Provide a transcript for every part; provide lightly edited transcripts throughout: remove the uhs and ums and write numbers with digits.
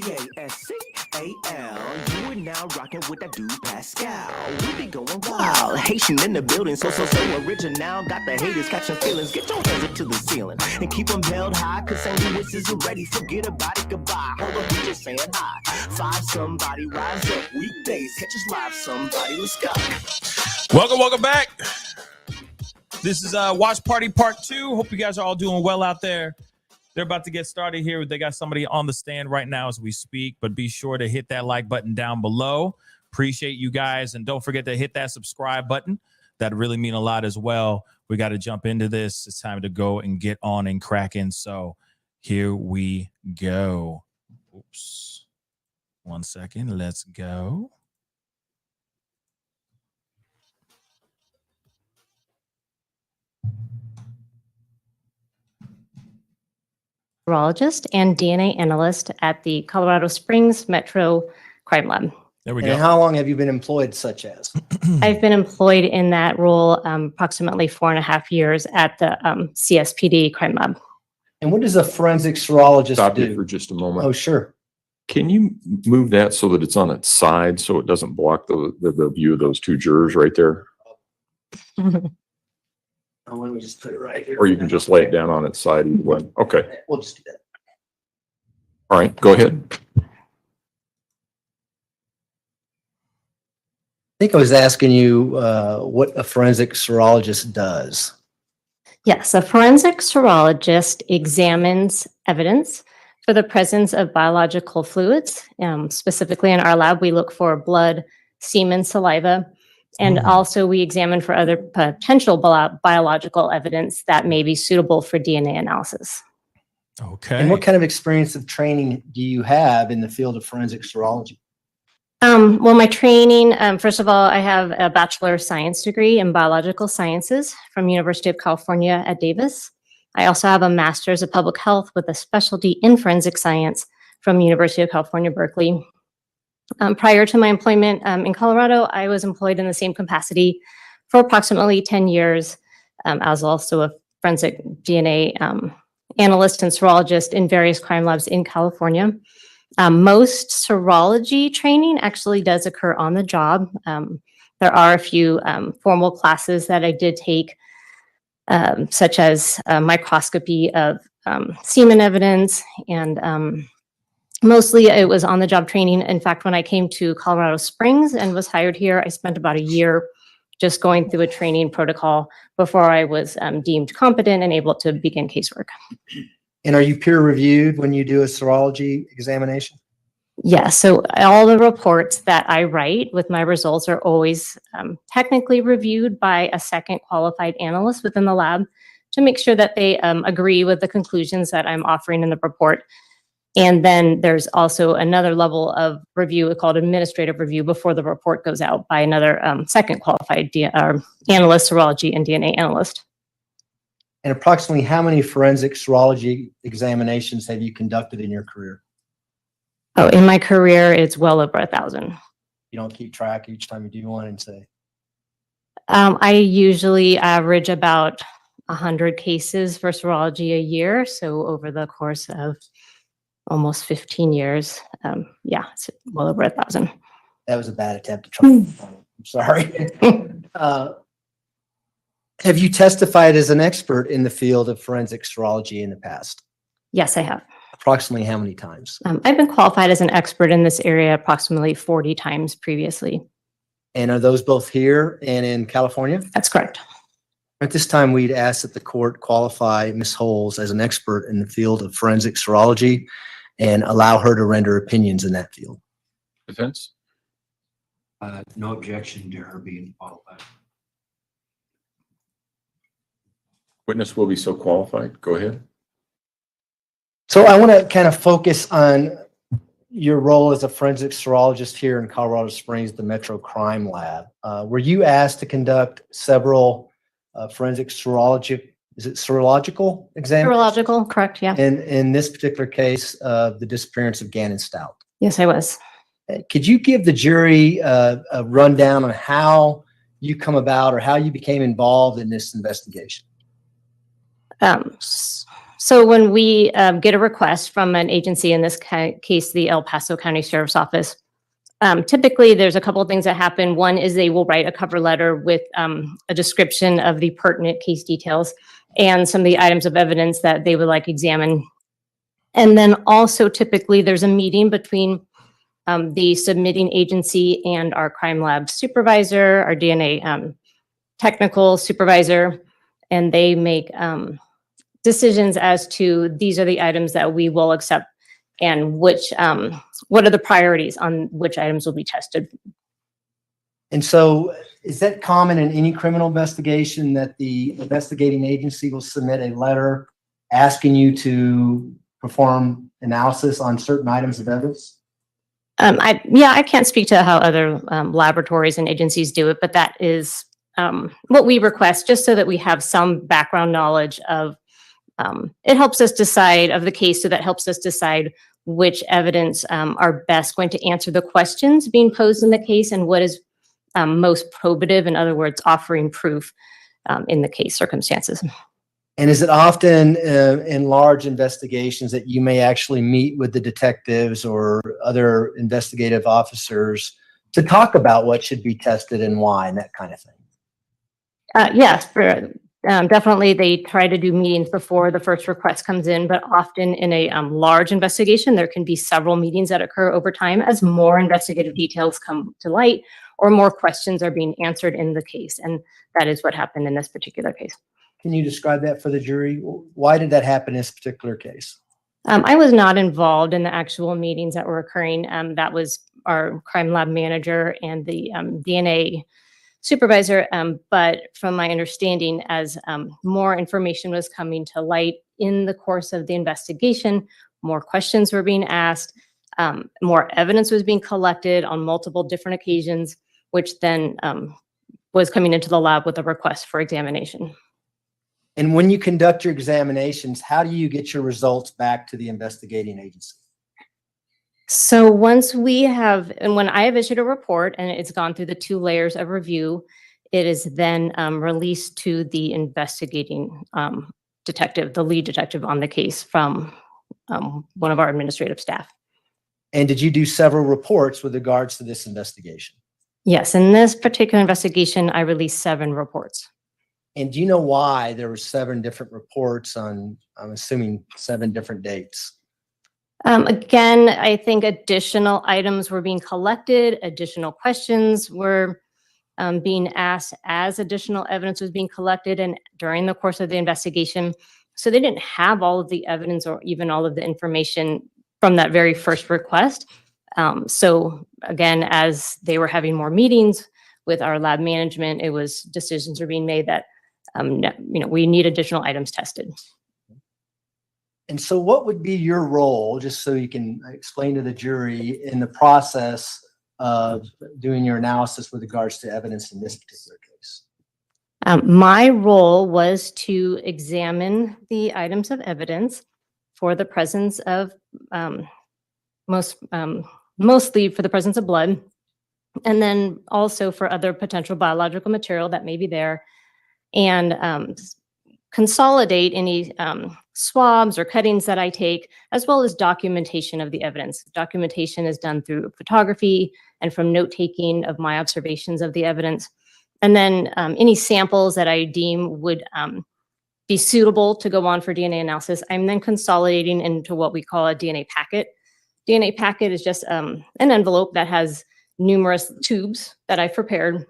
Pascal. You are now rocking with that dude Pascal. We be going wild, Haitian in the building, so original. Got the haters catching feelings. Get your hands up to the ceiling and keep them held high. Cause St. Louis isn't ready. Forget about it, goodbye. Hold on, we just saying hi. Five somebody rise up weekdays. Catch us live, somebody. Let's go. Welcome back. This is Watch Party Part 2. Hope you guys are all doing well out there. They're about to get started here. They got somebody on the stand right now as we speak, but be sure to hit that like button down below. Appreciate you guys. And don't forget to hit that subscribe button. That'd really mean a lot as well. We got to jump into this. It's time to go and get on and cracking. So here we go. Oops. 1 second. Let's go. Neurologist and DNA analyst at the Colorado Springs Metro Crime Lab. There we go. And how long have you been employed such as? I've been employed in that role approximately 4.5 years at the CSPD Crime Lab. And what does a forensic serologist Stop do? you for just a moment. Oh, sure. Can you move that so that it's on its side so it doesn't block the view of those two jurors right there? Oh, let me just put it right here. Or you can just lay it down on its side either way. Okay. We'll just do that. All right. Go ahead. I think I was asking you what a forensic serologist does. Yes, a forensic serologist examines evidence for the presence of biological fluids. Specifically in our lab, we look for blood, semen, saliva, and also we examine for other potential biological evidence that may be suitable for DNA analysis. Okay. And what kind of experience of training do you have in the field of forensic serology? Well, my training, first of all, I have a Bachelor of Science degree in Biological Sciences from University of California at Davis. I also have a Master's of Public Health with a specialty in Forensic Science from University of California, Berkeley. Prior to my employment in Colorado, I was employed in the same capacity for approximately 10 years. I was also a forensic DNA analyst and serologist in various crime labs in California. Most serology training actually does occur on the job. There are a few formal classes that I did take, such as microscopy of semen evidence, and mostly it was on the job training. In fact, when I came to Colorado Springs and was hired here, I spent about a year just going through a training protocol before I was deemed competent and able to begin casework. And are you peer reviewed when you do a serology examination? Yes, so all the reports that I write with my results are always technically reviewed by a second qualified analyst within the lab to make sure that they agree with the conclusions that I'm offering in the report. And then there's also another level of review called administrative review before the report goes out by another second qualified analyst, serology and DNA analyst. And approximately how many forensic serology examinations have you conducted in your career? Oh, in my career, it's well over 1,000. You don't keep track each time you do one and say? I usually average about 100 cases for serology a year. So over the course of almost 15 years, yeah, it's well over 1,000. That was a bad attempt to try. I'm sorry. Have you testified as an expert in the field of forensic serology in the past? Yes, I have. Approximately how many times? I've been qualified as an expert in this area approximately 40 times previously. And are those both here and in California? That's correct. At this time, we'd ask that the court qualify Ms. Holes as an expert in the field of forensic serology and allow her to render opinions in that field. Defense? No objection to her being qualified. Witness will be so qualified. Go ahead. So I want to kind of focus on your role as a forensic serologist here in Colorado Springs, the Metro Crime Lab. Were you asked to conduct several forensic serological examinations? Serological, correct, yeah. In this particular case, the disappearance of Gannon Stauch. Yes, I was. Could you give the jury a rundown on how you come about or how you became involved in this investigation? So when we get a request from an agency, in this case, the El Paso County Sheriff's Office, typically there's a couple of things that happen. One is they will write a cover letter with a description of the pertinent case details and some of the items of evidence that they would like examined. And then also typically there's a meeting between the submitting agency and our crime lab supervisor, our DNA technical supervisor, and they make decisions as to these are the items that we will accept and which what are the priorities on which items will be tested. And so is that common in any criminal investigation that the investigating agency will submit a letter asking you to perform analysis on certain items of evidence? I can't speak to how other laboratories and agencies do it, but that is what we request, just so that we have some background knowledge of, it helps us decide of the case, so that helps us decide which evidence are best going to answer the questions being posed in the case and what is most probative, in other words, offering proof in the case circumstances. And is it often in large investigations that you may actually meet with the detectives or other investigative officers to talk about what should be tested and why and that kind of thing? Yes, definitely they try to do meetings before the first request comes in, but often in a large investigation, there can be several meetings that occur over time as more investigative details come to light or more questions are being answered in the case. And that is what happened in this particular case. Can you describe that for the jury? Why did that happen in this particular case? I was not involved in the actual meetings that were occurring. That was our crime lab manager and the DNA supervisor. But from my understanding, as more information was coming to light in the course of the investigation, more questions were being asked, more evidence was being collected on multiple different occasions, which then was coming into the lab with a request for examination. And when you conduct your examinations, how do you get your results back to the investigating agency? So once we have, and when I have issued a report and it's gone through the 2 layers of review, it is then released to the investigating detective, the lead detective on the case from one of our administrative staff. And did you do several reports with regards to this investigation? Yes, in this particular investigation, I released 7 reports. And do you know why there were 7 different reports on, I'm assuming, 7 different dates? Again, I think additional items were being collected, additional questions were being asked as additional evidence was being collected and during the course of the investigation. So they didn't have all of the evidence or even all of the information from that very first request. So again, as they were having more meetings with our lab management, it was decisions were being made that we need additional items tested. And so what would be your role, just so you can explain to the jury, in the process of doing your analysis with regards to evidence in this particular case? My role was to examine the items of evidence for the presence of, mostly for the presence of blood, and then also for other potential biological material that may be there, and consolidate any swabs or cuttings that I take, as well as documentation of the evidence. Documentation is done through photography and from note-taking of my observations of the evidence. And then any samples that I deem would be suitable to go on for DNA analysis, I'm then consolidating into what we call a DNA packet. DNA packet is just an envelope that has numerous tubes that I've prepared.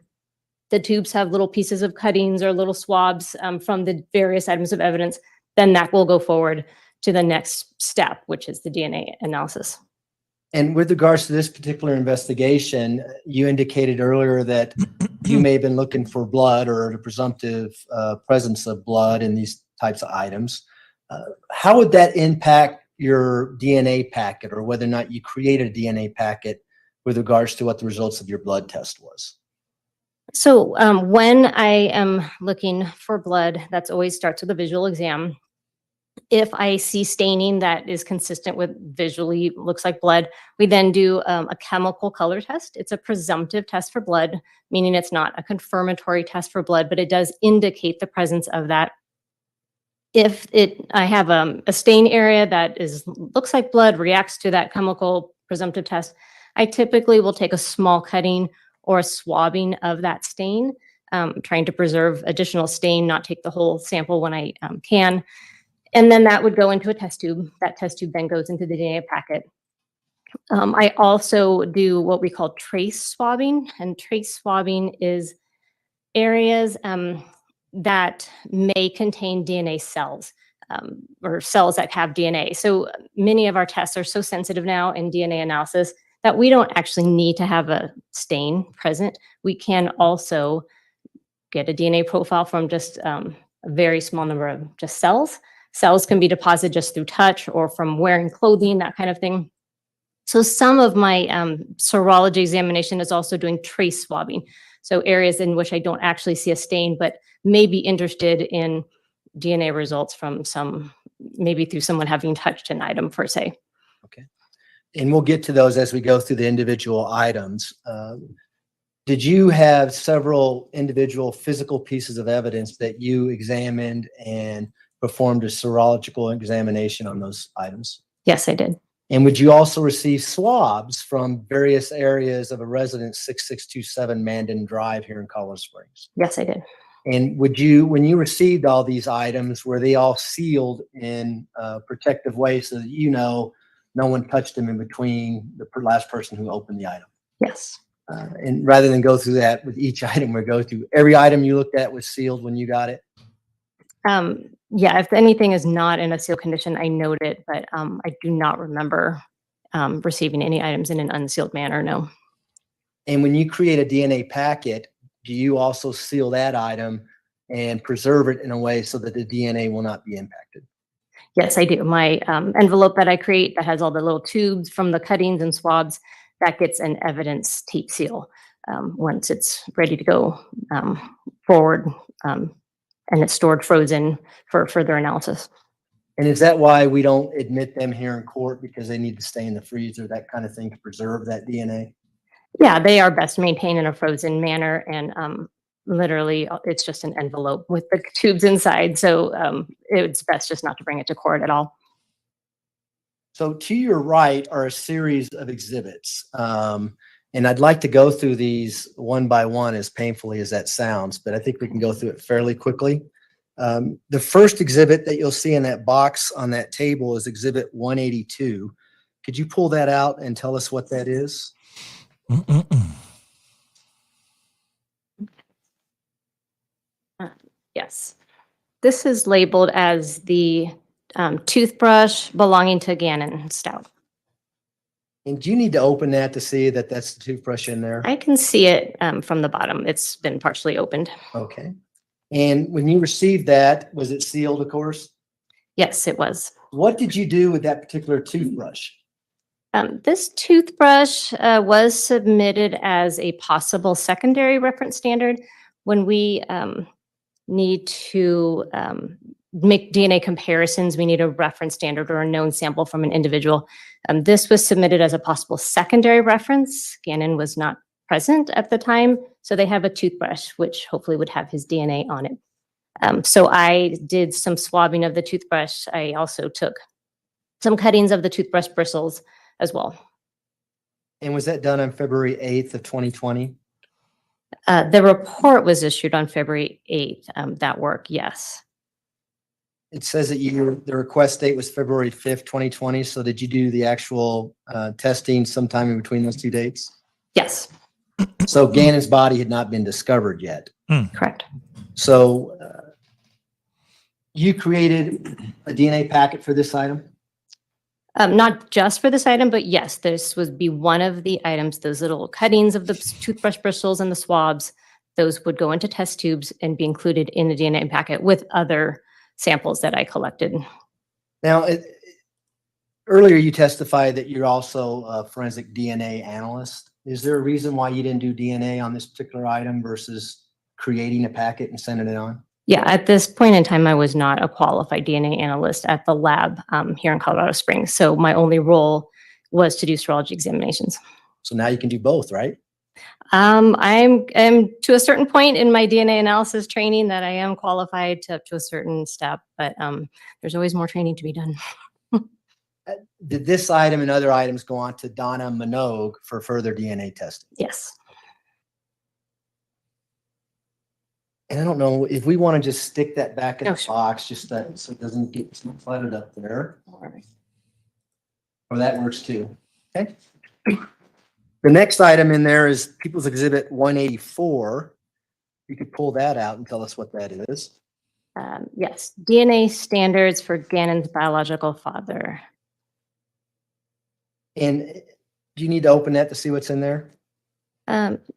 The tubes have little pieces of cuttings or little swabs from the various items of evidence. Then that will go forward to the next step, which is the DNA analysis. And with regards to this particular investigation, you indicated earlier that you may have been looking for blood or the presumptive presence of blood in these types of items. How would that impact your DNA packet, or whether or not you created a DNA packet with regards to what the results of your blood test was? So when I am looking for blood, that's always starts with a visual exam. If I see staining that is consistent with visually looks like blood, we then do a chemical color test. It's a presumptive test for blood, meaning it's not a confirmatory test for blood, but it does indicate the presence of that I have a stain area that looks like blood, reacts to that chemical presumptive test, I typically will take a small cutting or a swabbing of that stain, trying to preserve additional stain, not take the whole sample when I can. And then that would go into a test tube. That test tube then goes into the DNA packet. I also do what we call trace swabbing, and trace swabbing is areas that may contain DNA cells or cells that have DNA. So many of our tests are so sensitive now in DNA analysis that we don't actually need to have a stain present. We can also get a DNA profile from just a very small number of just cells. Cells can be deposited just through touch or from wearing clothing, that kind of thing. So some of my serology examination is also doing trace swabbing. So areas in which I don't actually see a stain, but may be interested in DNA results from maybe through someone having touched an item per se. Okay. And we'll get to those as we go through the individual items. Did you have several individual physical pieces of evidence that you examined and performed a serological examination on those items? Yes, I did. And would you also receive swabs from various areas of a residence 6627 Mandan Drive here in Colorado Springs? Yes, I did. And would you, when you received all these items, were they all sealed in a protective way so that no one touched them in between the last person who opened the item? Yes. And rather than go through that with each item we go through, every item you looked at was sealed when you got it? Yeah, if anything is not in a sealed condition, I note it, but I do not remember receiving any items in an unsealed manner, no. And when you create a DNA packet, do you also seal that item and preserve it in a way so that the DNA will not be impacted? Yes, I do. My envelope that I create that has all the little tubes from the cuttings and swabs, that gets an evidence tape seal once it's ready to go forward. And it's stored frozen for further analysis. And is that why we don't admit them here in court, because they need to stay in the freezer, that kind of thing, to preserve that DNA? Yeah, they are best maintained in a frozen manner, and literally it's just an envelope with the tubes inside. So it's best just not to bring it to court at all. So to your right are a series of exhibits. And I'd like to go through these one by one, as painfully as that sounds, but I think we can go through it fairly quickly. The first exhibit that you'll see in that box on that table is exhibit 182. Could you pull that out and tell us what that is? Yes. This is labeled as the toothbrush belonging to Gannon Stauch. And do you need to open that to see that that's the toothbrush in there? I can see it from the bottom. It's been partially opened. Okay. And when you received that, was it sealed, of course? Yes, it was. What did you do with that particular toothbrush? This toothbrush was submitted as a possible secondary reference standard when we need to make DNA comparisons. We need a reference standard or a known sample from an individual. This was submitted as a possible secondary reference. Gannon was not present at the time, so they have a toothbrush, which hopefully would have his DNA on it. So I did some swabbing of the toothbrush. I also took some cuttings of the toothbrush bristles as well. And was that done on February 8th of 2020? The report was issued on February 8th, that work, yes. It says that the request date was February 5th, 2020. So did you do the actual testing sometime in between those two dates? Yes. So Gannon's body had not been discovered yet. Correct. So you created a DNA packet for this item? Not just for this item, but yes, this would be one of the items, those little cuttings of the toothbrush bristles and the swabs, those would go into test tubes and be included in the DNA packet with other samples that I collected. Now, earlier you testified that you're also a forensic DNA analyst. Is there a reason why you didn't do DNA on this particular item versus creating a packet and sending it on? Yeah, at this point in time, I was not a qualified DNA analyst at the lab here in Colorado Springs. So my only role was to do serology examinations. So now you can do both, right? I'm to a certain point in my DNA analysis training that I am qualified to up to a certain step, but there's always more training to be done. Did this item and other items go on to Donna Minogue for further DNA testing? Yes. And I don't know if we want to just stick that back in Oh, the sure. box, just that so it doesn't get cluttered up there. Or- Or that works too. Okay. The next item in there is People's Exhibit 184. You could pull that out and tell us what that is. Yes, DNA standards for Gannon's biological father. And do you need to open that to see what's in there?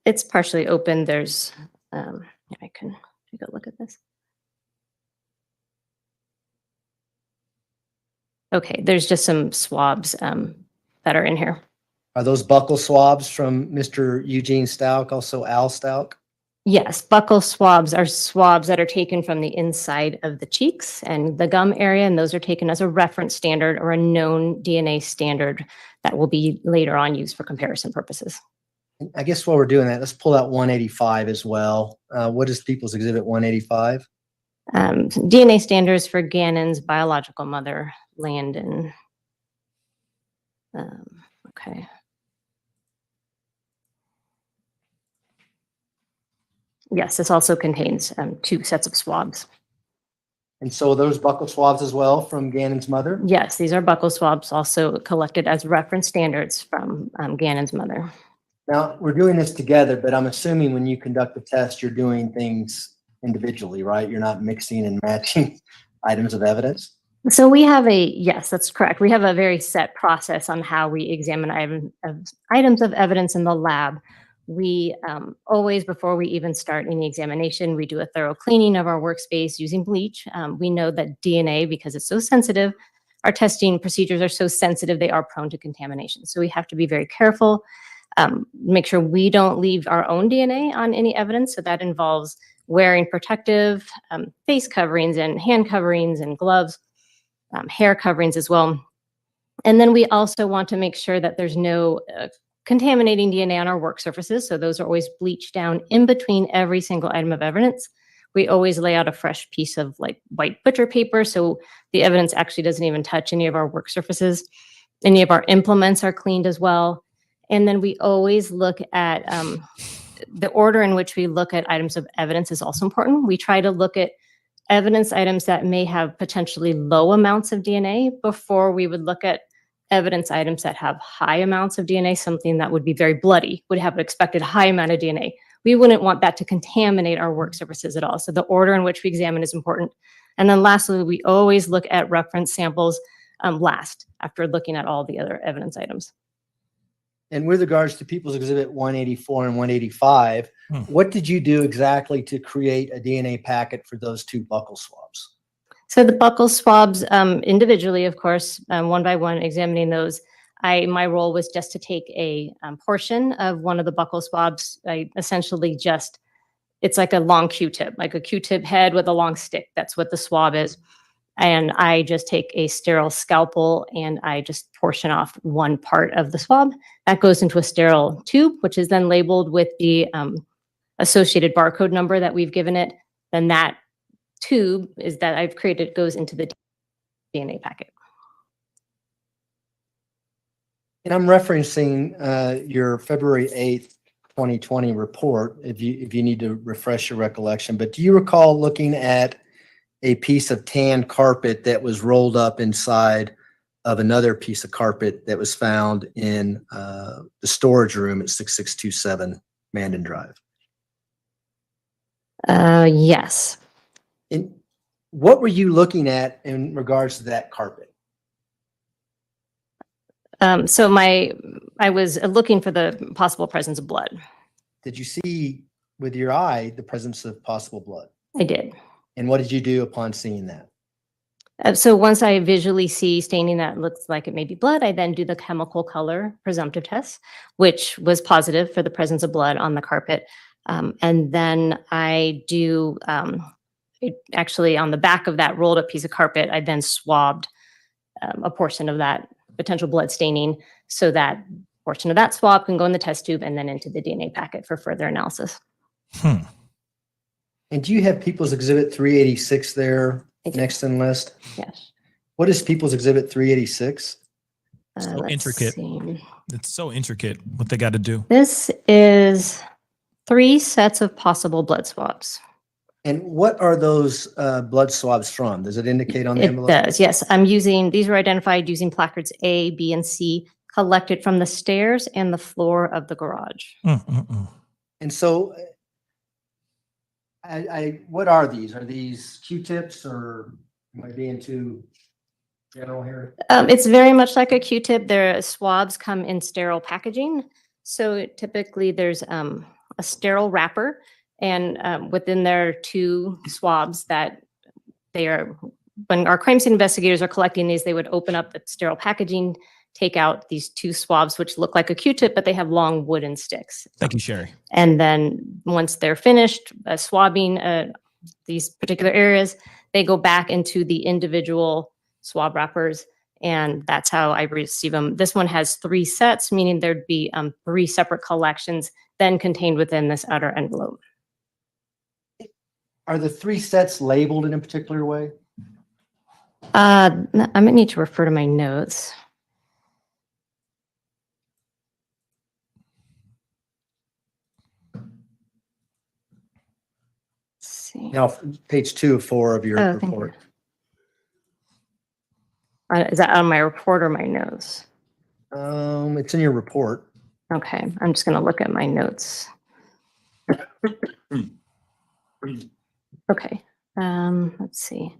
It's partially open. There's, I can take a look at this. Okay, there's just some swabs that are in here. Are those buccal swabs from Mr. Eugene Stauch, also Al Stauch? Yes, buccal swabs are swabs that are taken from the inside of the cheeks and the gum area, and those are taken as a reference standard or a known DNA standard that will be later on used for comparison purposes. I guess while we're doing that, let's pull out 185 as well. What is People's Exhibit 185? DNA standards for Gannon's biological mother, Landon. Okay. Yes, this also contains 2 sets of swabs. And so those buccal swabs as well from Gannon's mother? Yes, these are buccal swabs also collected as reference standards from Gannon's mother. Now, we're doing this together, but I'm assuming when you conduct the test, you're doing things individually, right? You're not mixing and matching items of evidence? So we have yes, that's correct. We have a very set process on how we examine items of evidence in the lab. We always, before we even start any examination, we do a thorough cleaning of our workspace using bleach. We know that DNA, because it's so sensitive, our testing procedures are so sensitive, they are prone to contamination. So we have to be very careful, make sure we don't leave our own DNA on any evidence. So that involves wearing protective face coverings and hand coverings and gloves, hair coverings as well. And then we also want to make sure that there's no contaminating DNA on our work surfaces. So those are always bleached down in between every single item of evidence. We always lay out a fresh piece of like white butcher paper, so the evidence actually doesn't even touch any of our work surfaces. Any of our implements are cleaned as well. And then we always look at the order in which we look at items of evidence is also important. We try to look at evidence items that may have potentially low amounts of DNA before we would look at evidence items that have high amounts of DNA, something that would be very bloody, would have an expected high amount of DNA. We wouldn't want that to contaminate our work surfaces at all. So the order in which we examine is important. And then lastly, we always look at reference samples last, after looking at all the other evidence items. And with regards to People's Exhibit 184 and 185, what did you do exactly to create a DNA packet for those 2 buccal swabs? So the buccal swabs, individually, of course, one by one, examining those. My role was just to take a portion of one of the buccal swabs. I essentially it's like a long Q-tip, like a Q-tip head with a long stick. That's what the swab is. And I just take a sterile scalpel and I just portion off one part of the swab. That goes into a sterile tube, which is then labeled with the associated barcode number that we've given it. Then that tube that I've created goes into the DNA packet. And I'm referencing your February 8th, 2020 report, if you need to refresh your recollection. But do you recall looking at a piece of tan carpet that was rolled up inside of another piece of carpet that was found in the storage room at 6627 Mandan Drive? Yes. And what were you looking at in regards to that carpet? So I was looking for the possible presence of blood. Did you see with your eye the presence of possible blood? I did. And what did you do upon seeing that? So once I visually see staining that looks like it may be blood, I then do the chemical color presumptive test, which was positive for the presence of blood on the carpet. And then I do, actually on the back of that rolled up piece of carpet, I then swabbed a portion of that potential blood staining so that portion of that swab can go in the test tube and then into the DNA packet for further analysis. Hmm. And do you have People's Exhibit 386 there I do. next in the list? Yes. What is People's Exhibit 386? So Let's intricate. see. It's so intricate what they got to do. This is 3 sets of possible blood swabs. And what are those blood swabs from? Does it indicate on the It envelope? does, yes. These were identified using placards A, B, and C, collected from the stairs and the floor of the garage. And so, what are these? Are these Q-tips, or am I being too general here? It's very much like a Q-tip. Their swabs come in sterile packaging. So typically there's a sterile wrapper, and within there are 2 swabs that when our crime scene investigators are collecting these, they would open up the sterile packaging, take out these 2 swabs, which look like a Q-tip, but they have long wooden sticks. Thank you, Sherry. And then once they're finished swabbing these particular areas, they go back into the individual swab wrappers, and that's how I receive them. This one has 3 sets, meaning there'd be 3 separate collections then contained within this outer envelope. Are the 3 sets labeled in a particular way? I'm gonna need to refer to my notes. Let's see. Now, page 2 of 4 of your Oh, thank you. report. Is that on my report or my notes? It's in your report. Okay, I'm just gonna look at my notes. Okay, let's see.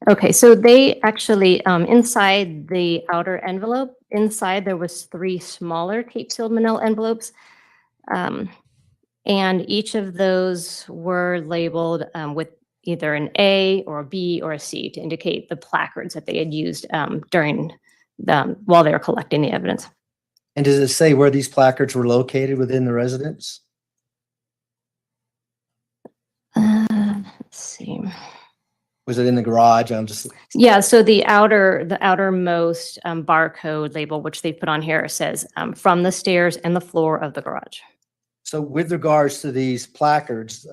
Okay, so they actually, inside the outer envelope, inside there was 3 smaller tape-sealed manila envelopes. And each of those were labeled with either an A or a B or a C to indicate the placards that they had used while they were collecting the evidence. And does it say where these placards were located within the residence? Let's see. Was it in the garage? Yeah, so the outermost barcode label, which they put on here, says from the stairs and the floor of the garage. So with regards to these placards,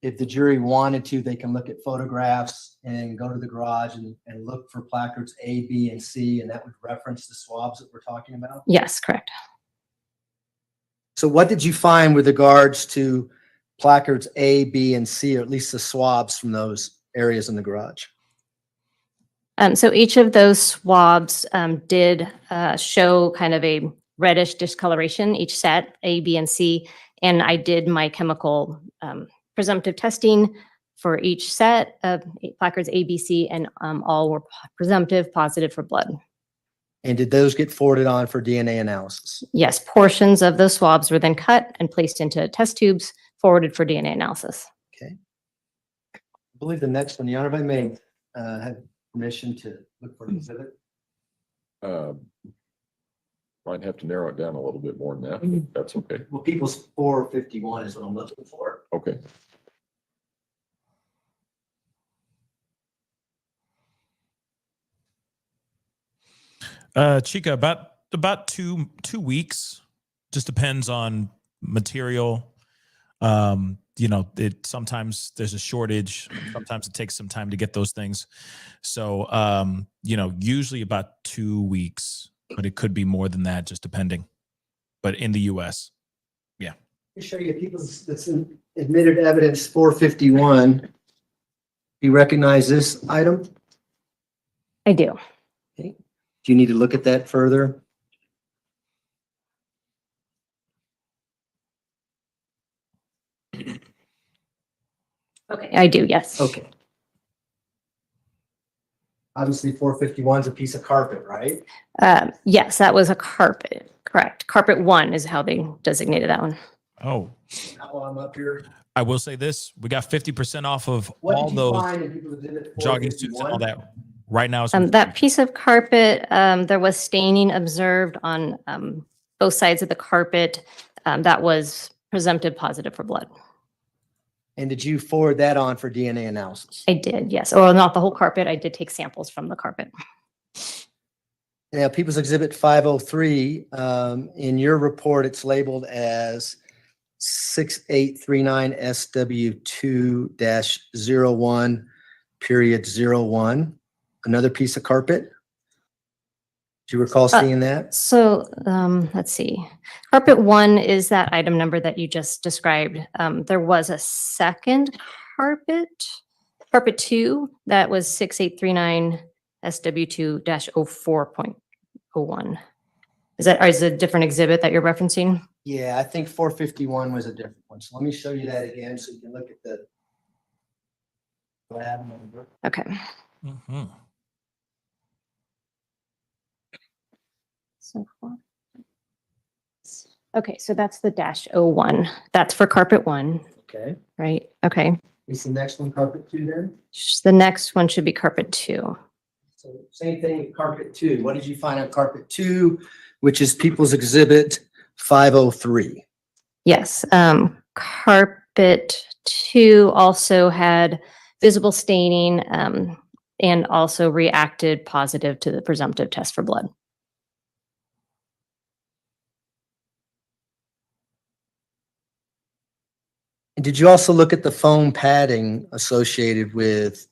if the jury wanted to, they can look at photographs and go to the garage and look for placards A, B, and C, and that would reference the swabs that we're talking about? Yes, correct. So what did you find with regards to placards A, B, and C, or at least the swabs from those areas in the garage? So each of those swabs did show kind of a reddish discoloration, each set, A, B, and C. And I did my chemical presumptive testing for each set of placards A, B, C, and all were presumptive positive for blood. And did those get forwarded on for DNA analysis? Yes, portions of those swabs were then cut and placed into test tubes, forwarded for DNA analysis. Okay. I believe the next one, the Honor, if I may have permission to look for the exhibit. Might have to narrow it down a little bit more than that. That's okay. Well, People's 451 is what I'm looking for. Okay. Chica, about two weeks. Just depends on material. Sometimes there's a shortage. Sometimes it takes some time to get those things. So, usually about 2 weeks, but it could be more than that, just depending. But in the U.S., yeah. Let me show you people's that's in admitted evidence 451. Do you recognize this item? I do. Okay. Do you need to look at that further? Okay, I do, yes. Okay. Obviously 451 is a piece of carpet, right? Yes, that was a carpet, correct. Carpet 1 is how they designated that one. Oh, Now while I'm up here, I will say this: we got 50% off of what all did you those find in people's exhibit jogging suits and all 451? that. Right now, That piece of carpet, there was staining observed on both sides of the carpet. That was presumptive positive for blood. And did you forward that on for DNA analysis? I did, yes. Or not the whole carpet. I did take samples from the carpet. Now, People's Exhibit 503, in your report, it's labeled as 6839 SW2-01, another piece of carpet. Do you recall seeing that? So let's see. Carpet 1 is that item number that you just described. There was a second carpet 2, that was 6839 SW2-04.01. Is it a different exhibit that you're referencing? Yeah, I think 451 was a different one. So let me show you that again so you can look at the lab number. Okay. Mhm. So okay, so that's the -01. That's for carpet 1, Okay. right? Okay. Is the next one carpet 2 then? The next one should be carpet 2. So same thing with carpet 2. What did you find on carpet 2, which is People's Exhibit 503? Yes. Carpet 2 also had visible staining and also reacted positive to the presumptive test for blood. And did you also look at the foam padding associated with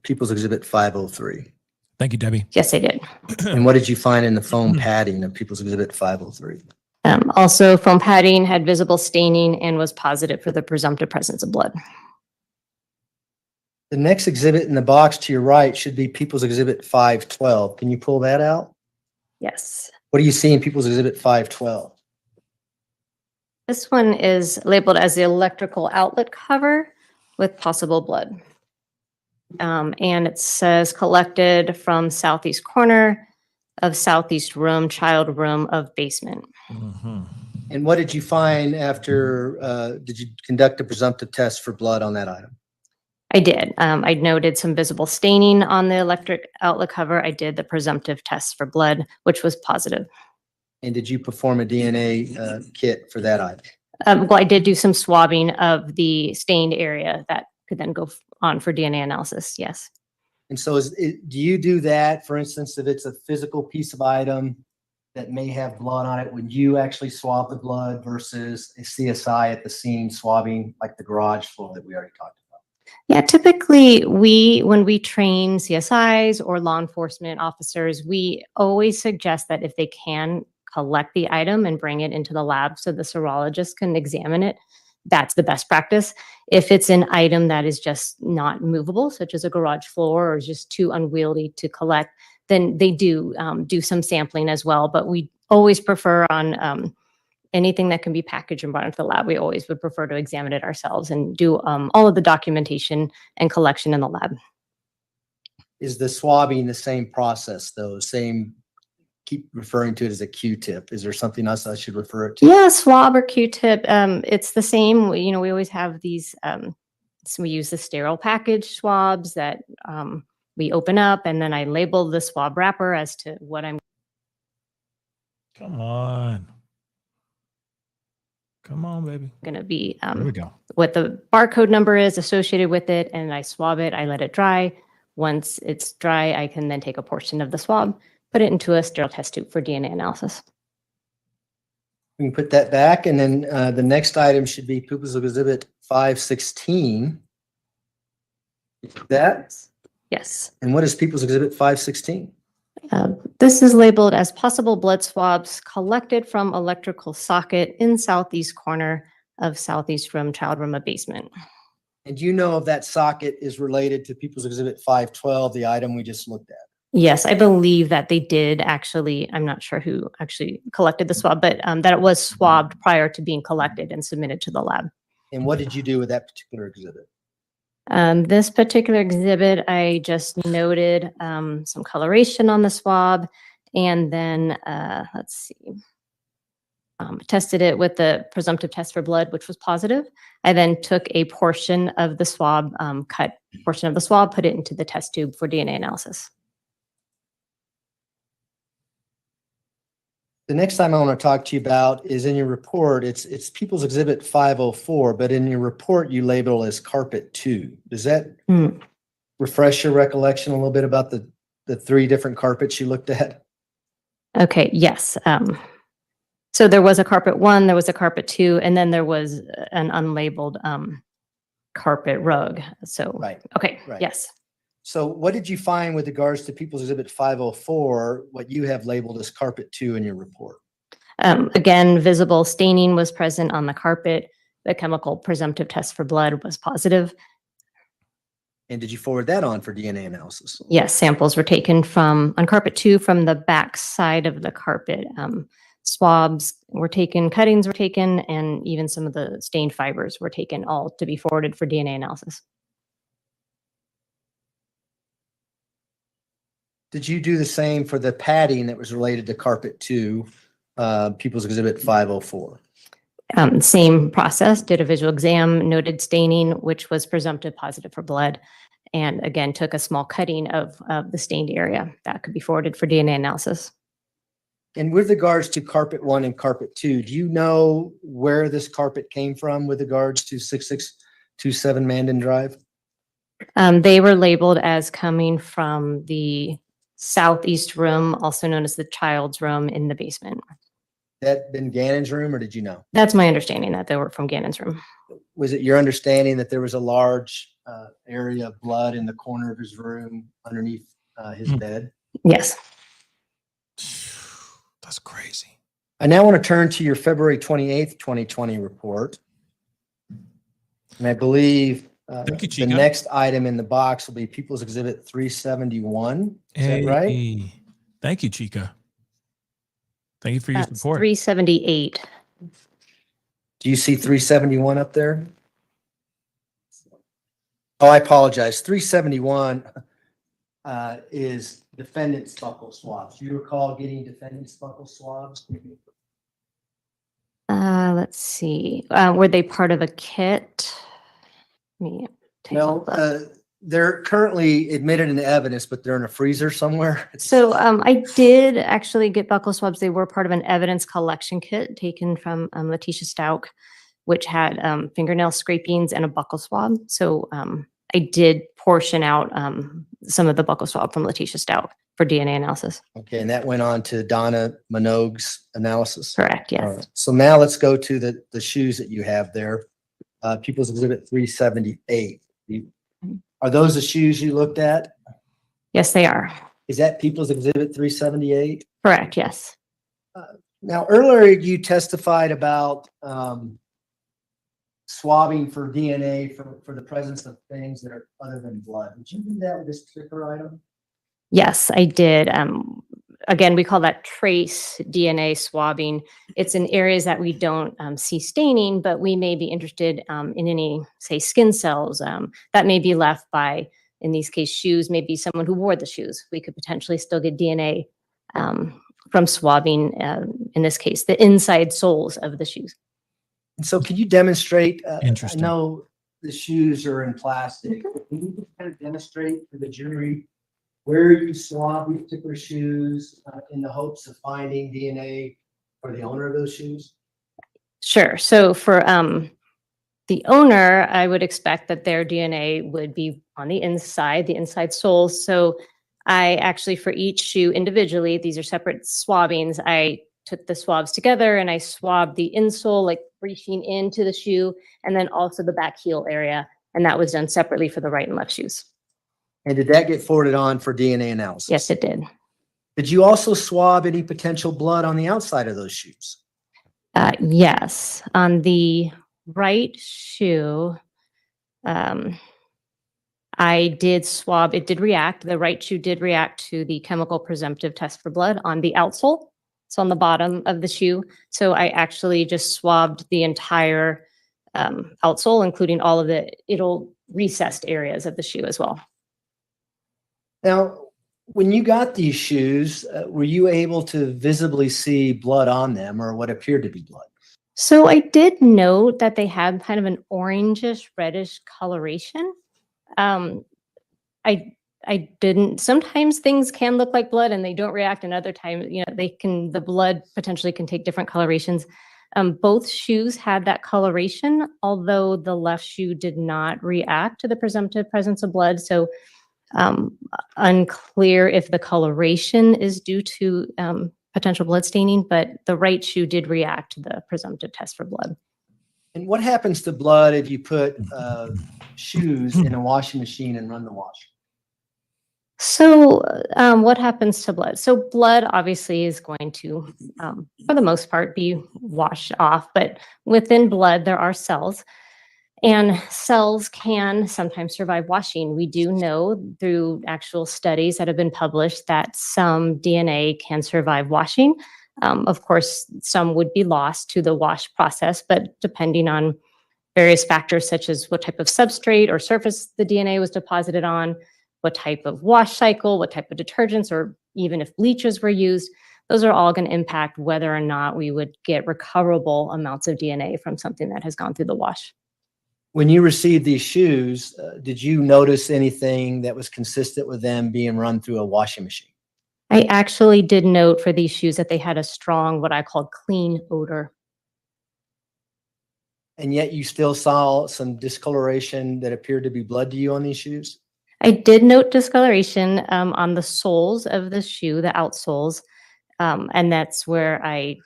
People's Exhibit 503? Thank you, Debbie. Yes, I did. And what did you find in the foam padding of People's Exhibit 503? Also, foam padding had visible staining and was positive for the presumptive presence of blood. The next exhibit in the box to your right should be People's Exhibit 512. Can you pull that out? Yes. What do you see in People's Exhibit 512? This one is labeled as the electrical outlet cover with possible blood. And it says collected from southeast corner of southeast room, child room of basement. Mhm. And what did you find after, did you conduct a presumptive test for blood on that item? I did. I noted some visible staining on the electric outlet cover. I did the presumptive test for blood, which was positive. And did you perform a DNA kit for that item? Well, I did do some swabbing of the stained area that could then go on for DNA analysis. Yes. And so do you do that, for instance, if it's a physical piece of item that may have blood on it, would you actually swab the blood versus a CSI at the scene swabbing like the garage floor that we already talked about? Yeah, typically when we train CSIs or law enforcement officers, we always suggest that if they can collect the item and bring it into the lab so the serologist can examine it, that's the best practice. If it's an item that is just not movable, such as a garage floor or just too unwieldy to collect, then they do some sampling as well. But we always prefer on anything that can be packaged and brought into the lab, we always would prefer to examine it ourselves and do all of the documentation and collection in the lab. Is the swabbing the same process though? Keep referring to it as a Q-tip. Is there something else I should refer it to? Yeah, swab or Q-tip. It's the same. We always have these, so we use the sterile package swabs that we open up, and then I label the swab wrapper as to what I'm. Come on. Come on, baby. Going to be, There we go. what the barcode number is associated with it, and I swab it. I let it dry. Once it's dry, I can then take a portion of the swab, put it into a sterile test tube for DNA analysis. We can put that back, and then the next item should be People's Exhibit 516. That? Yes. And what is People's Exhibit 516? This is labeled as possible blood swabs collected from electrical socket in southeast corner of southeast room, child room of basement. And do you know if that socket is related to People's Exhibit 512, the item we just looked at? Yes, I believe that they did actually, I'm not sure who actually collected the swab, but that it was swabbed prior to being collected and submitted to the lab. And what did you do with that particular exhibit? This particular exhibit, I just noted some coloration on the swab, and then let's see, tested it with the presumptive test for blood, which was positive. I then took a portion of the swab, cut portion of the swab, put it into the test tube for DNA analysis. The next time I want to talk to you about is in your report. It's People's Exhibit 504, but in your report you label as carpet 2. Does that refresh your recollection a little bit about the 3 different carpets you looked at? Okay, yes. So there was a carpet 1, there was a carpet 2, and then there was an unlabeled carpet rug. So, Right. okay, Right. yes. So what did you find with regards to People's Exhibit 504, what you have labeled as carpet 2 in your report? Again, visible staining was present on the carpet. The chemical presumptive test for blood was positive. And did you forward that on for DNA analysis? Yes, samples were taken on carpet 2 from the back side of the carpet. Swabs were taken, cuttings were taken, and even some of the stained fibers were taken, all to be forwarded for DNA analysis. Did you do the same for the padding that was related to carpet 2, People's Exhibit 504? Same process, did a visual exam, noted staining, which was presumptive positive for blood, and again, took a small cutting of the stained area that could be forwarded for DNA analysis. And with regards to carpet 1 and carpet 2, do you know where this carpet came from with regards to 6627 Mandan Drive? They were labeled as coming from the southeast room, also known as the child's room in the basement. That been Gannon's room, or did you know? That's my understanding, that they were from Gannon's room. Was it your understanding that there was a large area of blood in the corner of his room underneath his bed? Yes. That's crazy. I now want to turn to your February 28th, 2020 report. And I believe Thank you, the Chica. next item in the box will be People's Exhibit 371. Is that right? Hey, thank you, Chica. Thank you for your That's support. 378. Do you see 371 up there? Oh, I apologize. 371 is defendant's buccal swabs. Do you recall getting defendant's buccal swabs? Let's see. Were they part of a kit? Let me take a No, look. they're currently admitted into evidence, but they're in a freezer somewhere. So I did actually get buccal swabs. They were part of an evidence collection kit taken from Letecia Stauch, which had fingernail scrapings and a buccal swab. So I did portion out some of the buccal swab from Letecia Stauch for DNA analysis. Okay, and that went on to Donna Minogue's analysis. Correct, yes. All right. So now let's go to the shoes that you have there. People's Exhibit 378. Are those the shoes you looked at? Yes, they are. Is that People's Exhibit 378? Correct, yes. Now, earlier you testified about swabbing for DNA for the presence of things that are other than blood. Did you do that with this particular item? Yes, I did. Again, we call that trace DNA swabbing. It's in areas that we don't see staining, but we may be interested in any, say, skin cells that may be left by, in these cases, shoes, maybe someone who wore the shoes. We could potentially still get DNA from swabbing, in this case, the inside soles of the shoes. And so can you demonstrate, I Interesting. know the shoes are in plastic. Can you kind of demonstrate for the jury where you swab these particular shoes in the hopes of finding DNA for the owner of those shoes? Sure. So for the owner, I would expect that their DNA would be on the inside soles. So I actually, for each shoe individually, these are separate swabbings. I took the swabs together and I swabbed the insole, like reaching into the shoe, and then also the back heel area. And that was done separately for the right and left shoes. And did that get forwarded on for DNA analysis? Yes, it did. Did you also swab any potential blood on the outside of those shoes? Yes. On the right shoe, I did swab. It did react. The right shoe did react to the chemical presumptive test for blood on the outsole. So on the bottom of the shoe. So I actually just swabbed the entire outsole, including all of the recessed areas of the shoe as well. Now, when you got these shoes, were you able to visibly see blood on them or what appeared to be blood? So I did note that they had kind of an orangish, reddish coloration. I I didn't. Sometimes things can look like blood and they don't react, and other times, the blood potentially can take different colorations. Both shoes had that coloration, although the left shoe did not react to the presumptive presence of blood. So unclear if the coloration is due to potential blood staining, but the right shoe did react to the presumptive test for blood. And what happens to blood if you put shoes in a washing machine and run the wash? So what happens to blood? So blood obviously is going to, for the most part, be washed off, but within blood, there are cells. And cells can sometimes survive washing. We do know through actual studies that have been published that some DNA can survive washing. Of course, some would be lost to the wash process, but depending on various factors such as what type of substrate or surface the DNA was deposited on, what type of wash cycle, what type of detergents, or even if bleaches were used, those are all going to impact whether or not we would get recoverable amounts of DNA from something that has gone through the wash. When you received these shoes, did you notice anything that was consistent with them being run through a washing machine? I actually did note for these shoes that they had a strong, what I call clean odor. And yet you still saw some discoloration that appeared to be blood to you on these shoes? I did note discoloration on the soles of the shoe, the outsoles, and that's where I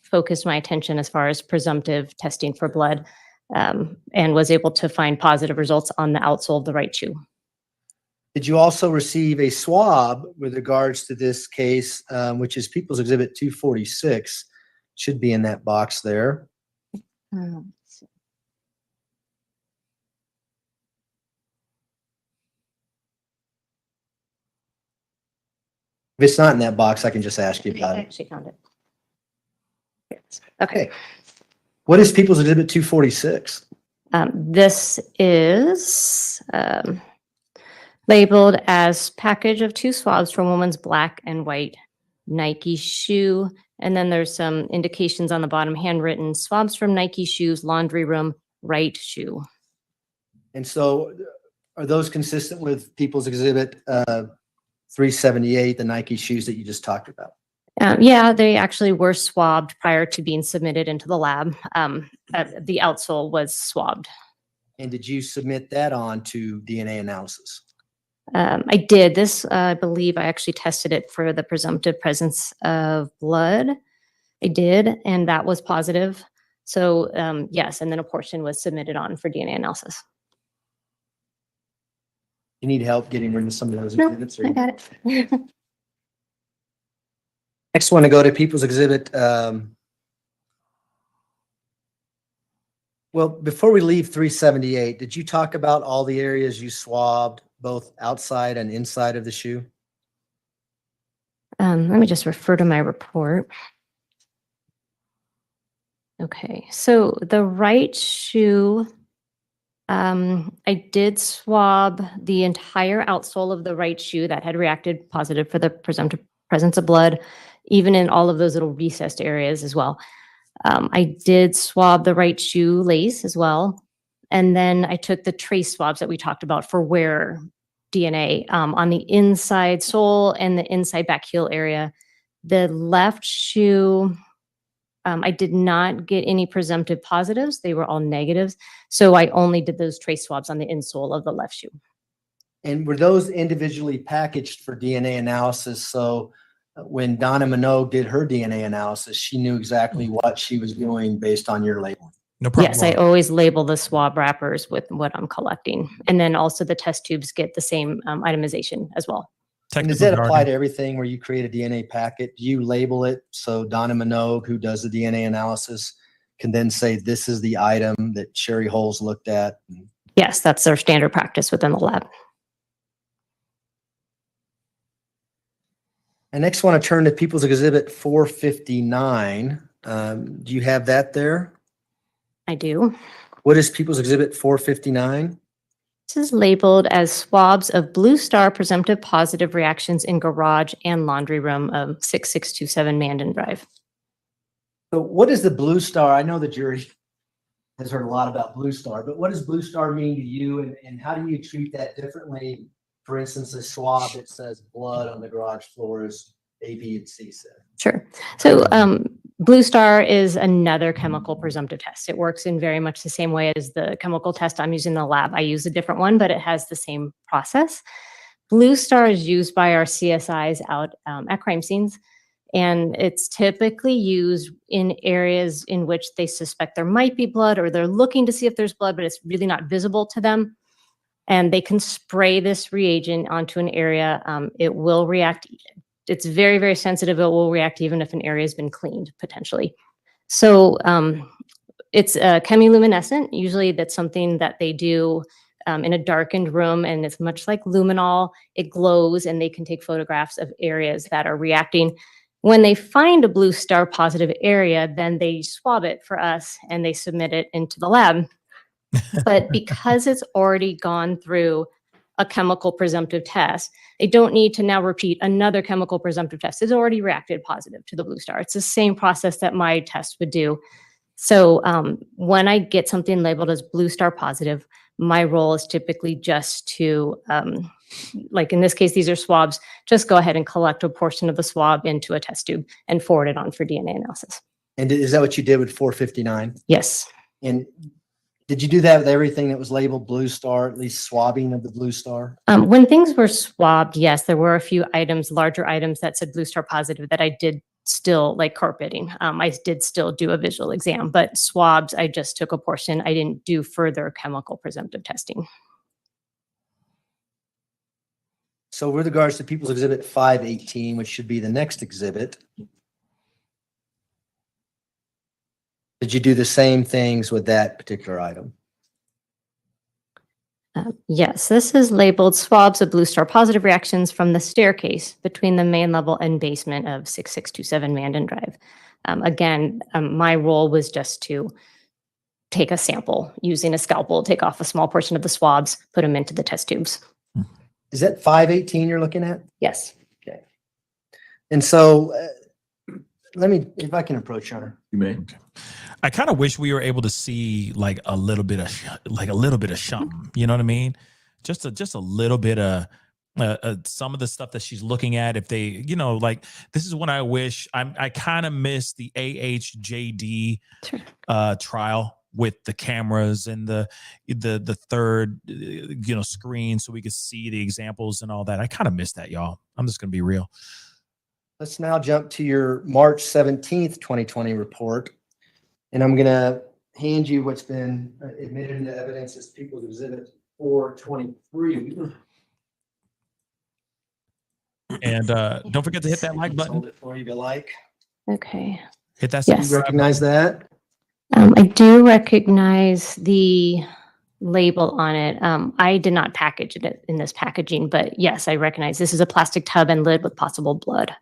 focused my attention as far as presumptive testing for blood. And was able to find positive results on the outsole of the right shoe. Did you also receive a swab with regards to this case, which is People's Exhibit 246? Should be in that box there. If it's not in that box, I can just ask you about I it. actually found it. Okay. What is People's Exhibit 246? This is labeled as package of 2 swabs for woman's black and white Nike shoe. And then there's some indications on the bottom, handwritten, swabs from Nike shoes, laundry room, right shoe. And so are those consistent with People's Exhibit 378, the Nike shoes that you just talked about? Yeah, they actually were swabbed prior to being submitted into the lab. The outsole was swabbed. And did you submit that on to DNA analysis? I did. This, I believe I actually tested it for the presumptive presence of blood. I did, and that was positive. So yes, and then a portion was submitted on for DNA analysis. You need help getting rid of some of those No, exhibits? I got it. Next one to go to People's Exhibit. Well, before we leave 378, did you talk about all the areas you swabbed, both outside and inside of the shoe? Let me just refer to my report. Okay, so the right shoe, I did swab the entire outsole of the right shoe that had reacted positive for the presumptive presence of blood, even in all of those little recessed areas as well. I did swab the right shoelace as well. And then I took the trace swabs that we talked about for wearer DNA on the inside sole and the inside back heel area. The left shoe, I did not get any presumptive positives. They were all negatives. So I only did those trace swabs on the insole of the left shoe. And were those individually packaged for DNA analysis? So when Donna Minogue did her DNA analysis, she knew exactly what she was doing based on your labeling. No problem. Yes, I always label the swab wrappers with what I'm collecting. And then also the test tubes get the same itemization as well. And does that apply to everything where you create a DNA packet? Do you label it so Donna Minogue, who does the DNA analysis, can then say, this is the item that Sherry Holes looked at? Yes, that's their standard practice within the lab. I next want to turn to People's Exhibit 459. Do you have that there? I do. What is People's Exhibit 459? This is labeled as swabs of Blue Star presumptive positive reactions in garage and laundry room of 6627 Mandan Drive. So what is the Blue Star? I know the jury has heard a lot about Blue Star, but what does Blue Star mean to you, and how do you treat that differently for instance, a swab that says blood on the garage floor is A, B, and C said. Sure. So Blue Star is another chemical presumptive test. It works in very much the same way as the chemical test I'm using in the lab. I use a different one, but it has the same process. Blue Star is used by our CSIs out at crime scenes, and it's typically used in areas in which they suspect there might be blood, or they're looking to see if there's blood, but it's really not visible to them. And they can spray this reagent onto an area. It will react. It's very, very sensitive. It will react even if an area has been cleaned, potentially. So it's chemiluminescent. Usually that's something that they do in a darkened room, and it's much like luminol. It glows, and they can take photographs of areas that are reacting. When they find a Blue Star positive area, then they swab it for us, and they submit it into the lab. But because it's already gone through a chemical presumptive test, they don't need to now repeat another chemical presumptive test. It's already reacted positive to the Blue Star. It's the same process that my test would do. So when I get something labeled as Blue Star positive, my role is typically just to, like in this case, these are swabs, just go ahead and collect a portion of the swab into a test tube and forward it on for DNA analysis. And is that what you did with 459? Yes. And did you do that with everything that was labeled Blue Star, at least swabbing of the Blue Star? When things were swabbed, yes, there were a few items, larger items that said Blue Star positive that I did still, like carpeting. I did still do a visual exam, but swabs, I just took a portion. I didn't do further chemical presumptive testing. So with regards to People's Exhibit 518, which should be the next exhibit, did you do the same things with that particular item? Yes, this is labeled swabs of Blue Star positive reactions from the staircase between the main level and basement of 6627 Mandan Drive. Again, my role was just to take a sample using a scalpel, take off a small portion of the swabs, put them into the test tubes. Is that 518 you're looking at? Yes. Okay. And so let me, if I can approach her. You may. I kind of wish we were able to see like a little bit of something. You know what I mean? Just a little bit of some of the stuff that she's looking at. If they, you know, like this is when I wish I kind of miss the AHJD trial with the cameras and the third screen, so we could see the examples and all that. I kind of miss that, y'all. I'm just gonna be real. Let's now jump to your March 17th, 2020 report. And I'm going to hand you what's been admitted into evidence as People's Exhibit 423. And don't forget to hit that like button. Hold it for you if you like. Okay. Hit that Yes. You recognize that? I do recognize the label on it. I did not package it in this packaging, but yes, I recognize this is a plastic tub and lid with possible blood.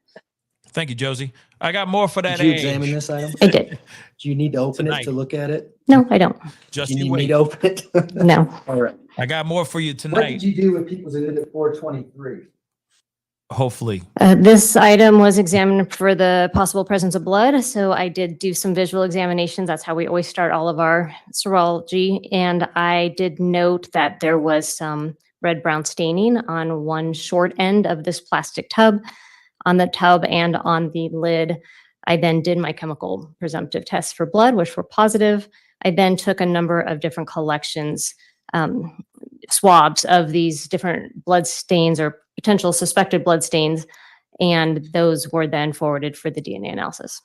Thank you, Josie. I got more for that. Did you examine this item? I did. Do you need to open Tonight. it to look at it? No, I don't. Just Do you you need me wait. to open it? No. All right. I got more for you What tonight. did you do with People's Exhibit 423? Hopefully. This item was examined for the possible presence of blood. So I did do some visual examinations. That's how we always start all of our serology. And I did note that there was some red-brown staining on one short end of this plastic tub, on the tub and on the lid. I then did my chemical presumptive tests for blood, which were positive. I then took a number of different collections, swabs of these different blood stains or potential suspected blood stains, and those were then forwarded for the DNA analysis.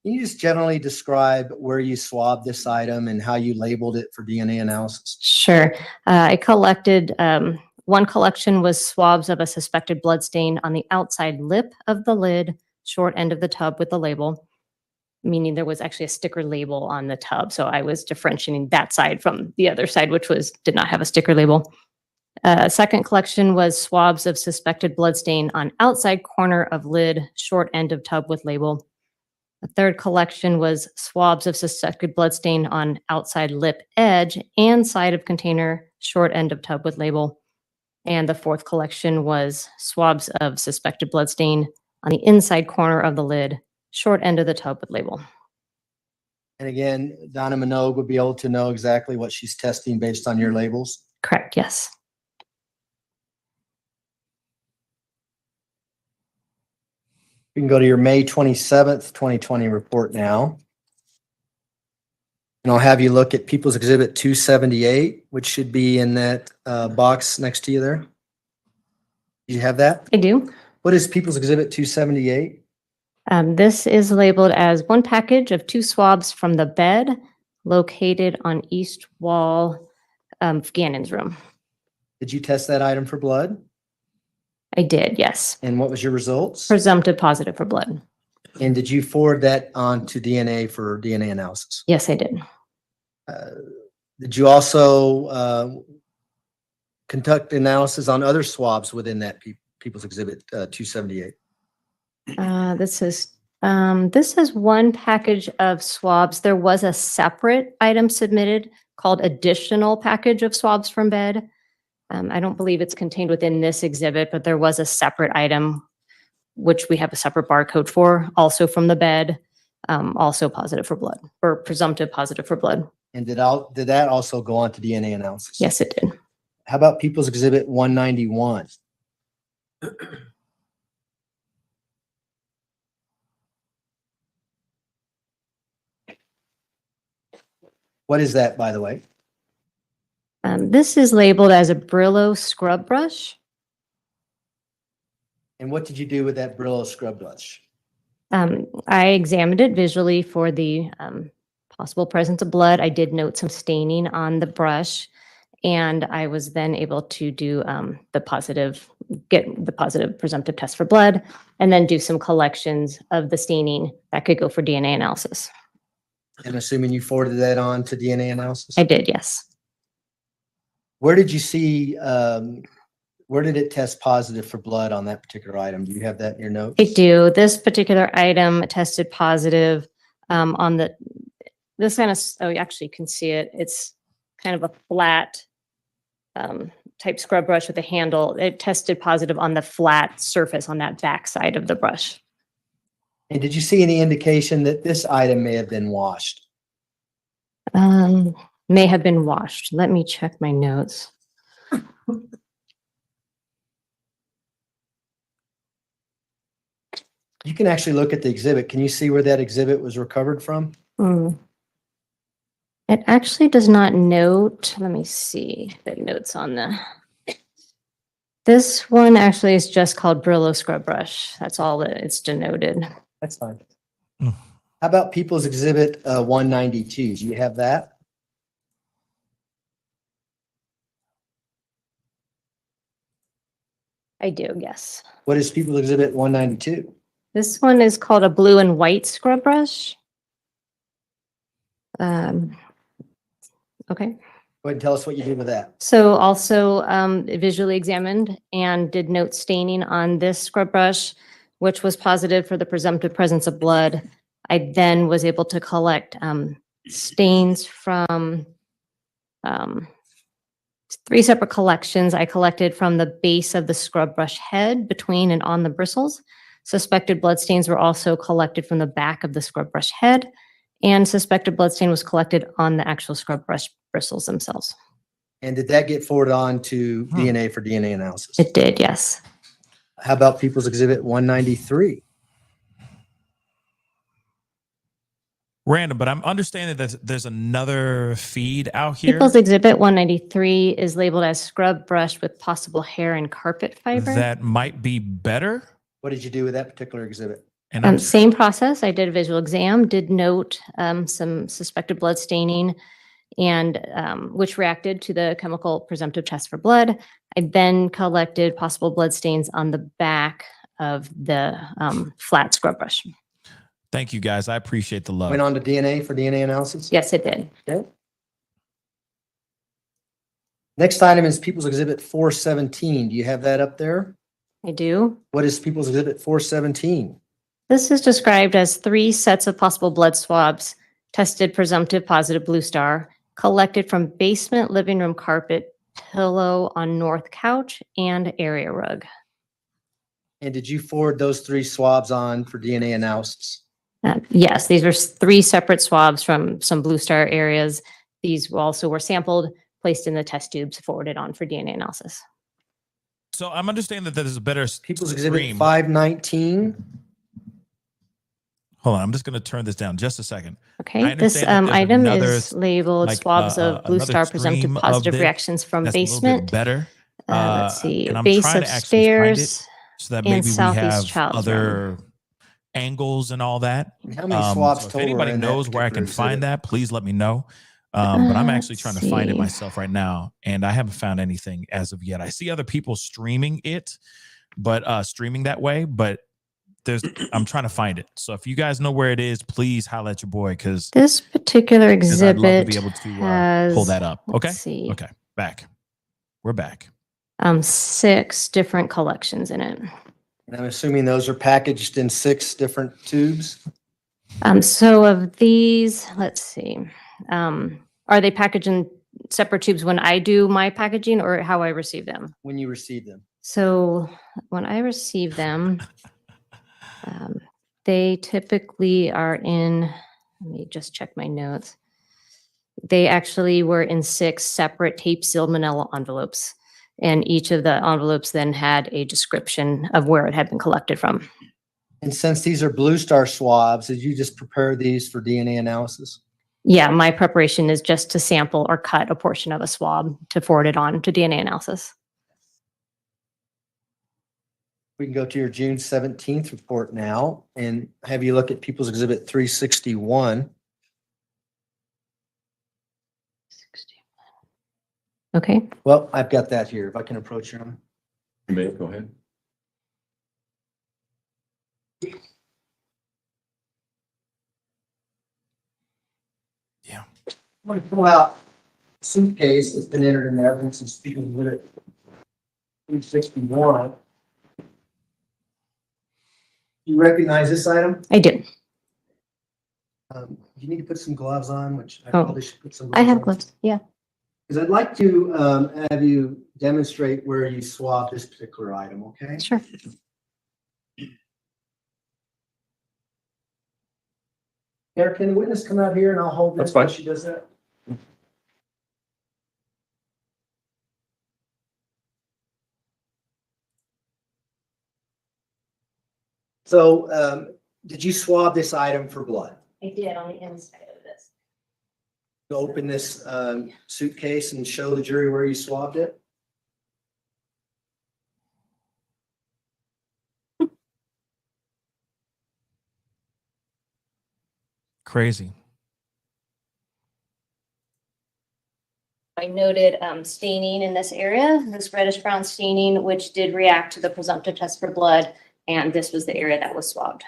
Can you just generally describe where you swabbed this item and how you labeled it for DNA analysis? Sure. I collected, one collection was swabs of a suspected blood stain on the outside lip of the lid, short end of the tub with the label, meaning there was actually a sticker label on the tub. So I was differentiating that side from the other side, which did not have a sticker label. Second collection was swabs of suspected blood stain on outside corner of lid, short end of tub with label. The third collection was swabs of suspected blood stain on outside lip edge and side of container, short end of tub with label. And the fourth collection was swabs of suspected blood stain on the inside corner of the lid, short end of the tub with label. And again, Donna Minogue would be able to know exactly what she's testing based on your labels. Correct, yes. We can go to your May 27th, 2020 report now. And I'll have you look at People's Exhibit 278, which should be in that box next to you there. Do you have that? I do. What is People's Exhibit 278? This is labeled as one package of 2 swabs from the bed located on east wall of Gannon's room. Did you test that item for blood? I did, yes. And what was your results? Presumptive positive for blood. And did you forward that on to DNA for DNA analysis? Yes, I did. Did you also conduct analysis on other swabs within that People's Exhibit 278? This is one package of swabs. There was a separate item submitted called additional package of swabs from bed. I don't believe it's contained within this exhibit, but there was a separate item, which we have a separate barcode for, also from the bed, also positive for blood, or presumptive positive for blood. And did that also go on to DNA analysis? Yes, it did. How about People's Exhibit 191? What is that, by the way? This is labeled as a Brillo scrub brush. And what did you do with that Brillo scrub brush? I examined it visually for the possible presence of blood. I did note some staining on the brush, and I was then able to do get the positive presumptive test for blood, and then do some collections of the staining that could go for DNA analysis. And assuming you forwarded that on to DNA analysis? I did, yes. Where did you see, where did it test positive for blood on that particular item? Do you have that in your notes? I do. This particular item tested positive on this kind of, oh, you actually can see it. It's kind of a flat type scrub brush with a handle. It tested positive on the flat surface on that back side of the brush. And did you see any indication that this item may have been washed? May have been washed. Let me check my notes. You can actually look at the exhibit. Can you see where that exhibit was recovered from? It actually does not note. Let me see the notes on this one actually is just called Brillo scrub brush. That's all that it's denoted. That's fine. How about People's Exhibit 192? Do you have that? I do, yes. What is People's Exhibit 192? This one is called a blue and white scrub brush. Okay. Go ahead and tell us what you did with that. So also visually examined and did note staining on this scrub brush, which was positive for the presumptive presence of blood. I then was able to collect stains from 3 separate collections. I collected from the base of the scrub brush head, between and on the bristles. Suspected blood stains were also collected from the back of the scrub brush head, and suspected blood stain was collected on the actual scrub brush bristles themselves. And did that get forwarded on to DNA for DNA analysis? It did, yes. How about People's Exhibit 193? Random, but I'm understanding that there's another feed out here People's Exhibit 193 is labeled as scrub brush with possible hair and carpet fiber. that might be better. What did you do with that particular exhibit? And Same process. I did a visual exam, did note some suspected blood staining, and which reacted to the chemical presumptive test for blood. I then collected possible blood stains on the back of the flat scrub brush. thank you guys. I appreciate the love. Went on to DNA for DNA analysis? Yes, it did. Okay. Next item is People's Exhibit 417. Do you have that up there? I do. What is People's Exhibit 417? This is described as 3 sets of possible blood swabs, tested presumptive positive blue star, collected from basement living room carpet, pillow on north couch, and area rug. And did you forward those 3 swabs on for DNA analysis? Yes, these were 3 separate swabs from some blue star areas. These also were sampled, placed in the test tubes, forwarded on for DNA analysis. So I'm understanding that there's a better People's Exhibit screen. 519. Hold on. I'm just going to turn this down just a second. Okay, I this understand that there's item another, is labeled like, swabs of Blue another Star presumptive stream of positive this reactions from that's a little basement. bit better. Let's see, And I'm base trying of to actually find it stairs so that and maybe we southeast have child's room. other angles and all that. How many swabs So if total are anybody in that knows where I can particular find exhibit? that, please let me know. But I'm actually Let's trying to find it see. myself right now, and I haven't found anything as of yet. I see other people streaming it, but streaming that way, but I'm trying to find it. So if you guys know where it is, please holler at your boy, because This particular I'd love to exhibit be able to has, pull that up. Okay. let's see, Okay. Back. We're back. 6 different collections in it. And I'm assuming those are packaged in 6 different tubes. So of these, let's see, are they packaged in separate tubes when I do my packaging or how I receive them? When you receive them. So when I receive them, they typically are in, let me just check my notes. They actually were in 6 separate tape sealed manila envelopes. And each of the envelopes then had a description of where it had been collected from. And since these are Blue Star swabs, did you just prepare these for DNA analysis? Yeah, my preparation is just to sample or cut a portion of a swab to forward it on to DNA analysis. We can go to your June 17th report now and have you look at People's Exhibit 361. Okay. Well, I've got that here. If I can approach you. You may go ahead. Yeah. I'm going to pull out a suitcase that's been entered in evidence and speaking with it. 361. You recognize this item? I do. You need to put some gloves on, which I Oh, probably should put some I gloves have on. gloves. Yeah. Because I'd like to have you demonstrate where you swab this particular item, okay? Sure. Eric, can the witness come out here and I'll hold this That's fine. while she does that? So, did you swab this item for blood? I did on the inside of this. Open this suitcase and show the jury where you swabbed it? Crazy. I noted staining in this area, this reddish brown staining, which did react to the presumptive test for blood. And this was the area that was swabbed.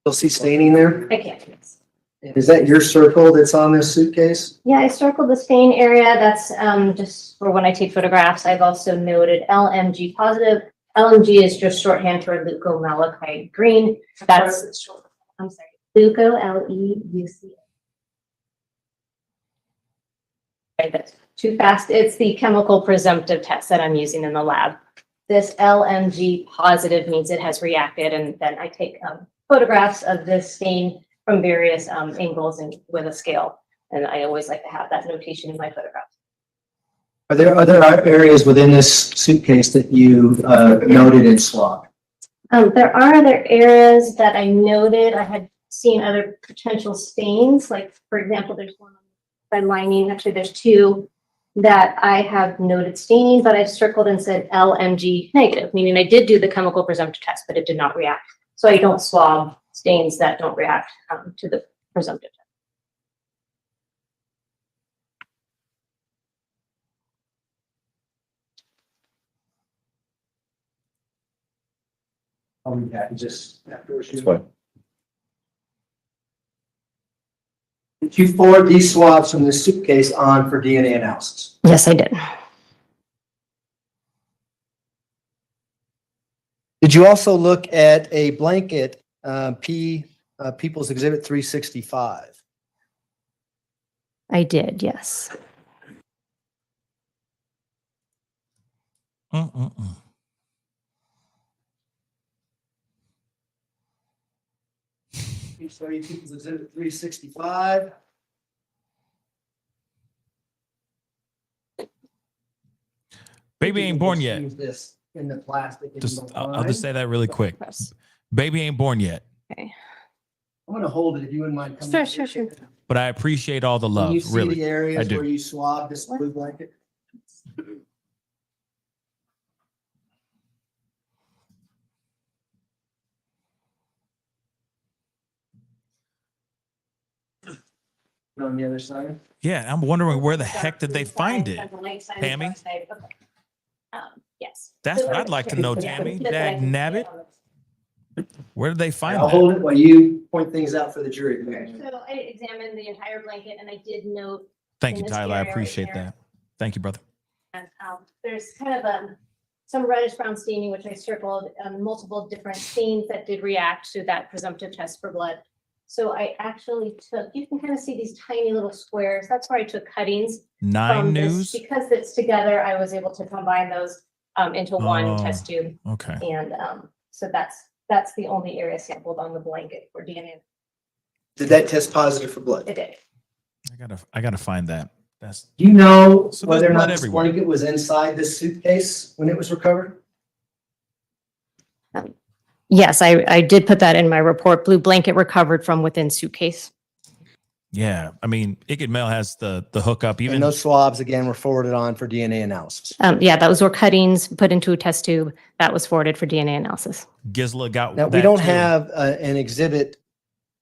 You'll see staining there? I can't. Is that your circle that's on this suitcase? Yeah, I circled the stain area. That's just for when I take photographs. I've also noted LMG positive. LMG is just shorthand for leukomalachite green. That's, I'm sorry, leuco, L-E-U-C. That's too fast. It's the chemical presumptive test that I'm using in the lab. This LMG positive means it has reacted, and then I take photographs of this stain from various angles and with a scale. And I always like to have that notation in my photographs. Are there other areas within this suitcase that you noted and swabbed? There are other areas that I noted. I had seen other potential stains. Like, for example, there's one by lining. Actually, there's 2 that I have noted staining, but I've circled and said LMG negative, meaning I did do the chemical presumptive test, but it did not react. So I don't swab stains that don't react to the presumptive test. I'll be back just afterwards. That's fine. Did you forward these swabs from the suitcase on for DNA analysis? Yes, I did. Did you also look at a blanket People's Exhibit 365? I did, yes. Sorry, People's Exhibit 365. Baby ain't born yet. Use this in the plastic. I'll just say that really quick. Baby ain't born yet. Okay. I'm gonna hold it if you wouldn't mind coming. Sure. But I appreciate all the Can love. you see Really, the I areas do. where you swab this blue blanket? On the other side? Yeah, I'm wondering where the heck did they find it? Tammy? Yes. That's what I'd like to know, Tammy. Dag nabbit. Where did they find I'll that? hold it while you point things out for the jury. So I examined the entire blanket and I did note. Thank in you, this Tyler. I area right appreciate there. that. Thank you, brother. And there's kind of some reddish brown staining, which I circled, multiple different stains that did react to that presumptive test for blood. So I actually took, you can kind of see these tiny little squares. That's where I took cuttings. Nine from News. this. Because it's together, I was able to combine those into one Oh, test tube. Okay. And so that's the only area sampled on the blanket for DNA. Did that test positive for blood? It did. I gotta find that. That's Do you know So whether or there's not blood this everywhere. blanket was inside this suitcase when it was recovered? Yes, I did put that in my report. Blue blanket recovered from within suitcase. yeah. I mean, Ickett Mail has the hookup. Even And those swabs again were forwarded on for DNA analysis. Yeah, those were cuttings put into a test tube that was forwarded for DNA analysis. Gisela got Now, that we don't too. have an exhibit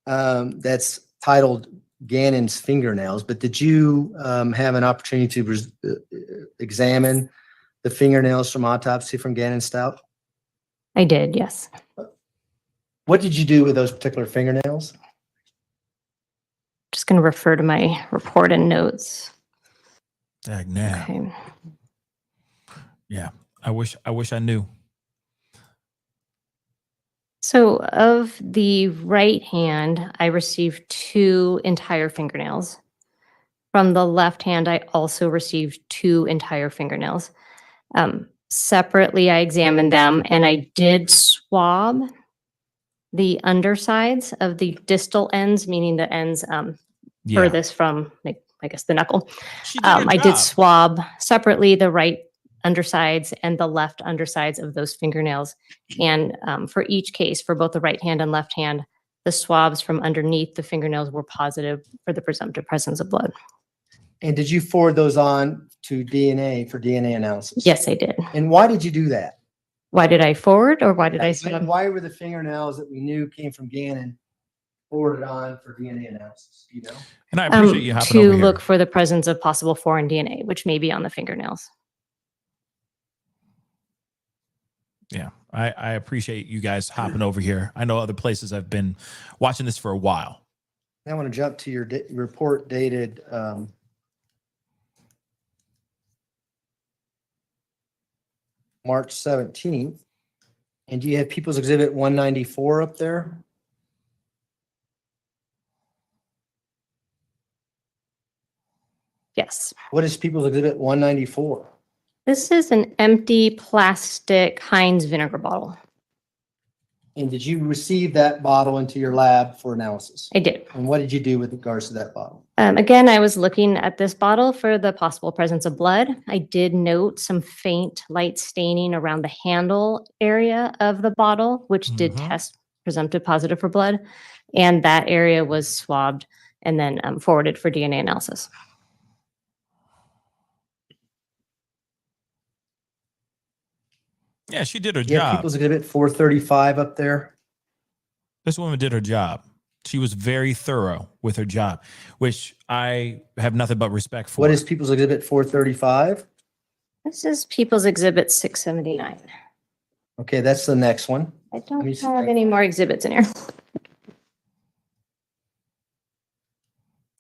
that's titled Gannon's fingernails, but did you have an opportunity to examine the fingernails from autopsy from Gannon Stauch? I did, yes. What did you do with those particular fingernails? Just going to refer to my report and notes. Dag nab. Okay. Yeah. I wish I knew. So of the right hand, I received 2 entire fingernails. From the left hand, I also received 2 entire fingernails. Separately, I examined them and I did swab the undersides of the distal ends, meaning the ends Yeah. furthest from, like, I guess, the knuckle. She did her I did job. swab separately the right undersides and the left undersides of those fingernails. And for each case, for both the right hand and left hand, the swabs from underneath the fingernails were positive for the presumptive presence of blood. And did you forward those on to DNA for DNA analysis? Yes, I did. And why did you do that? Why did I forward or why did I swab? Why were the fingernails that we knew came from Gannon forwarded on for DNA analysis? Do you know? And I appreciate you hopping to over here. look for the presence of possible foreign DNA, which may be on the fingernails. Yeah. I appreciate you guys hopping over here. I know other places I've been watching this for a while. I want to jump to your report dated March 17th. And do you have People's Exhibit 194 up there? Yes. What is People's Exhibit 194? This is an empty plastic Heinz vinegar bottle. And did you receive that bottle into your lab for analysis? I did. And what did you do with regards to that bottle? Again, I was looking at this bottle for the possible presence of blood. I did note some faint light staining around the handle area of the bottle, which did Mhm. test presumptive positive for blood. And that area was swabbed and then forwarded for DNA analysis. Yeah, she did her You have job. People's Exhibit 435 up there? This woman did her job. She was very thorough with her job, which I have nothing but respect for. What is People's Exhibit 435? This is People's Exhibit 679. Okay, that's the next one. I me don't see. have any more exhibits in here.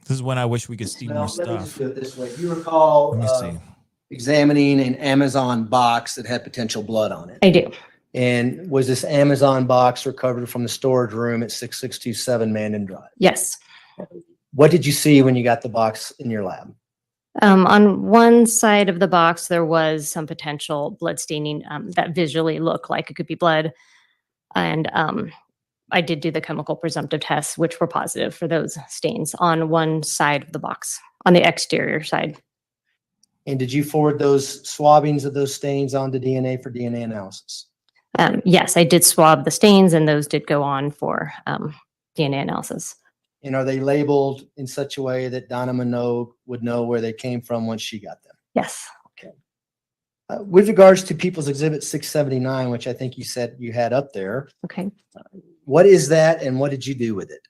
This is when I wish we could see Now, more let me just stuff. do it this way. If you recall Let me see. examining an Amazon box that had potential blood on it. I do. And was this Amazon box recovered from the storage room at 6627 Mandan Drive? Yes. What did you see when you got the box in your lab? On one side of the box, there was some potential blood staining that visually looked like it could be blood. And I did do the chemical presumptive tests, which were positive for those stains on one side of the box, on the exterior side. And did you forward those swabbings of those stains onto DNA for DNA analysis? Yes, I did swab the stains and those did go on for DNA analysis. And are they labeled in such a way that Donna Minogue would know where they came from once she got them? Yes. With regards to People's Exhibit 679, which I think you said you had up there, Okay. what is that and what did you do with it?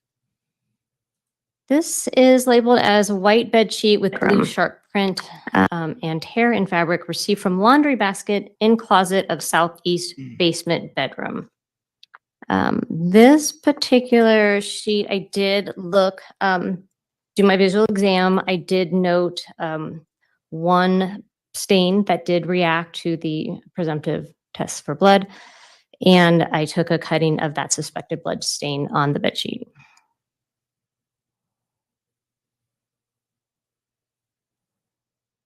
This is labeled as a white bed sheet with blue sharp print and hair and fabric received from laundry basket in closet of southeast basement bedroom. This particular sheet, I did look, do my visual exam. I did note one stain that did react to the presumptive test for blood. And I took a cutting of that suspected blood stain on the bed sheet.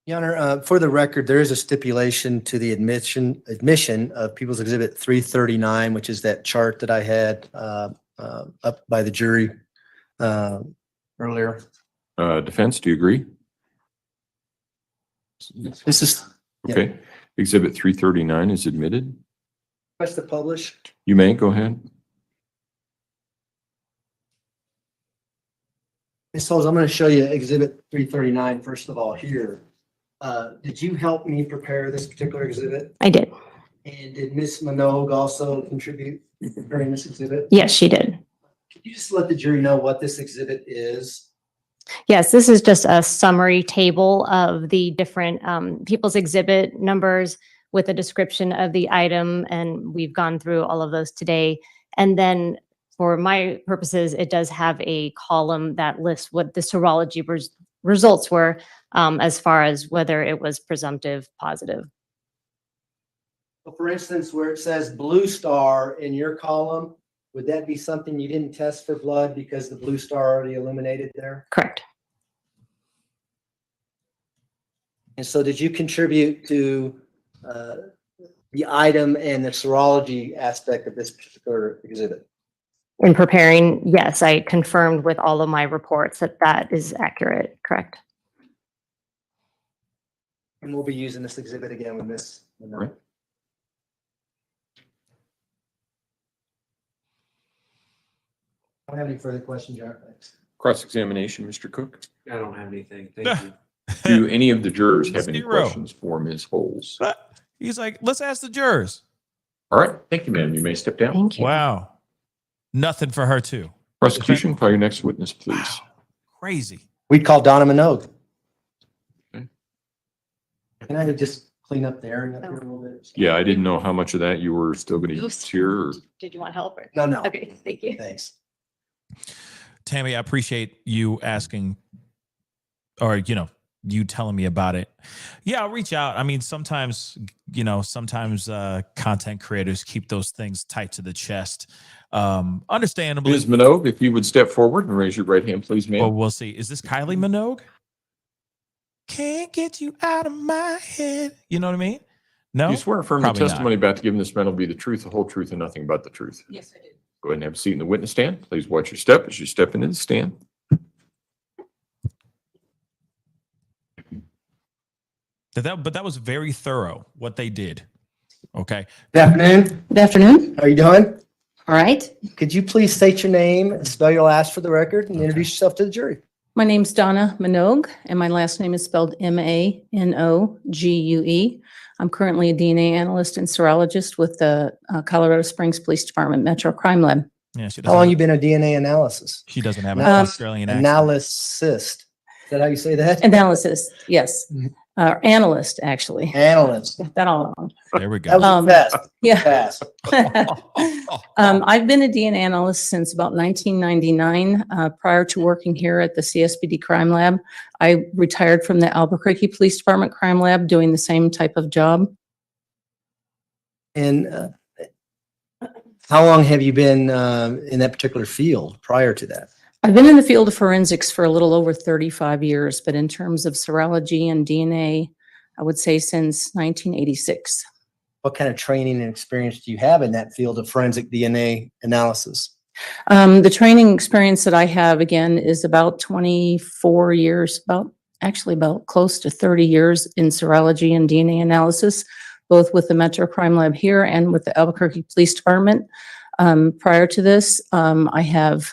Your Honor, for the record, there is a stipulation to the admission of People's Exhibit 339, which is that chart that I had up by the jury earlier. Defense, do you agree? This is Okay. Exhibit 339 is admitted. request to publish. You may go ahead. Ms. Holmes, I'm going to show you Exhibit 339 first of all here. Did you help me prepare this particular exhibit? I did. And did Ms. Minogue also contribute in preparing this exhibit? Yes, she did. Could you just let the jury know what this exhibit is? Yes, this is just a summary table of the different people's exhibit numbers with a description of the item, and we've gone through all of those today. And then for my purposes, it does have a column that lists what the serology results were as far as whether it was presumptive positive. So for instance, where it says blue star in your column, would that be something you didn't test for blood because the blue star already eliminated there? Correct. And so did you contribute to the item and the serology aspect of this particular exhibit? In preparing, yes, I confirmed with all of my reports that that is accurate. Correct. And we'll be using this exhibit again with Ms. Minogue. Right. I don't have any further questions, Your Honor. Thanks. Cross-examination, Mr. Cook. I don't have anything. Thank you. Do any of the jurors have any Zero. questions for Ms. Holes? He's like, let's ask the jurors. All right. Thank you, ma'am. You may step down. Thank you. Wow. Nothing for her too. Prosecution, call your next witness, please. Wow. Crazy. We'd call Donna Minogue. Okay. Can I just clean up the area up here a little bit? Yeah, I didn't know how much of that you were still going to use here. Or... Did you want help? Or? No. Okay, thank you. Thanks. Tammy, I appreciate you asking, or, you telling me about it. Yeah, I'll reach out. I mean, sometimes content creators keep those things tight to the chest. Understandably. Ms. Minogue, if you would step forward and raise your right hand, please, ma'am. Well, we'll see. Is this Kylie Minogue? Can't get you out of my head. You know what I mean? No? You swear affirm the Probably not. testimony about to give in this matter will be the truth, the whole truth, and nothing but the truth. Yes, I did. Go ahead and have a seat in the witness stand. Please watch your step as you step into the stand. But that was very thorough, what they did. Okay. Good afternoon. Good afternoon. How are you doing? All right. Could you please state your name and spell your last for the record and Okay. introduce yourself to the jury? My name's Donna Minogue, and my last name is spelled Manogue. I'm currently a DNA analyst and serologist with the Colorado Springs Police Department Metro Crime Lab. Yeah, she How long doesn't, you been a DNA analysis? she doesn't have an Um, Australian accent. Analyst. Is that how you say that? Analysis, yes. Mhm. Analyst, actually. Analyst. Got that all wrong. There we That go. was fast. Yeah. Fast. I've been a DNA analyst since about 1999. Prior to working here at the CSPD Crime Lab, I retired from the Albuquerque Police Department Crime Lab doing the same type of job. And how long have you been in that particular field prior to that? I've been in the field of forensics for a little over 35 years, but in terms of serology and DNA, I would say since 1986. What kind of training and experience do you have in that field of forensic DNA analysis? The training experience that I have, again, is about 24 years, about close to 30 years in serology and DNA analysis, both with the Metro Crime Lab here and with the Albuquerque Police Department. Prior to this, I have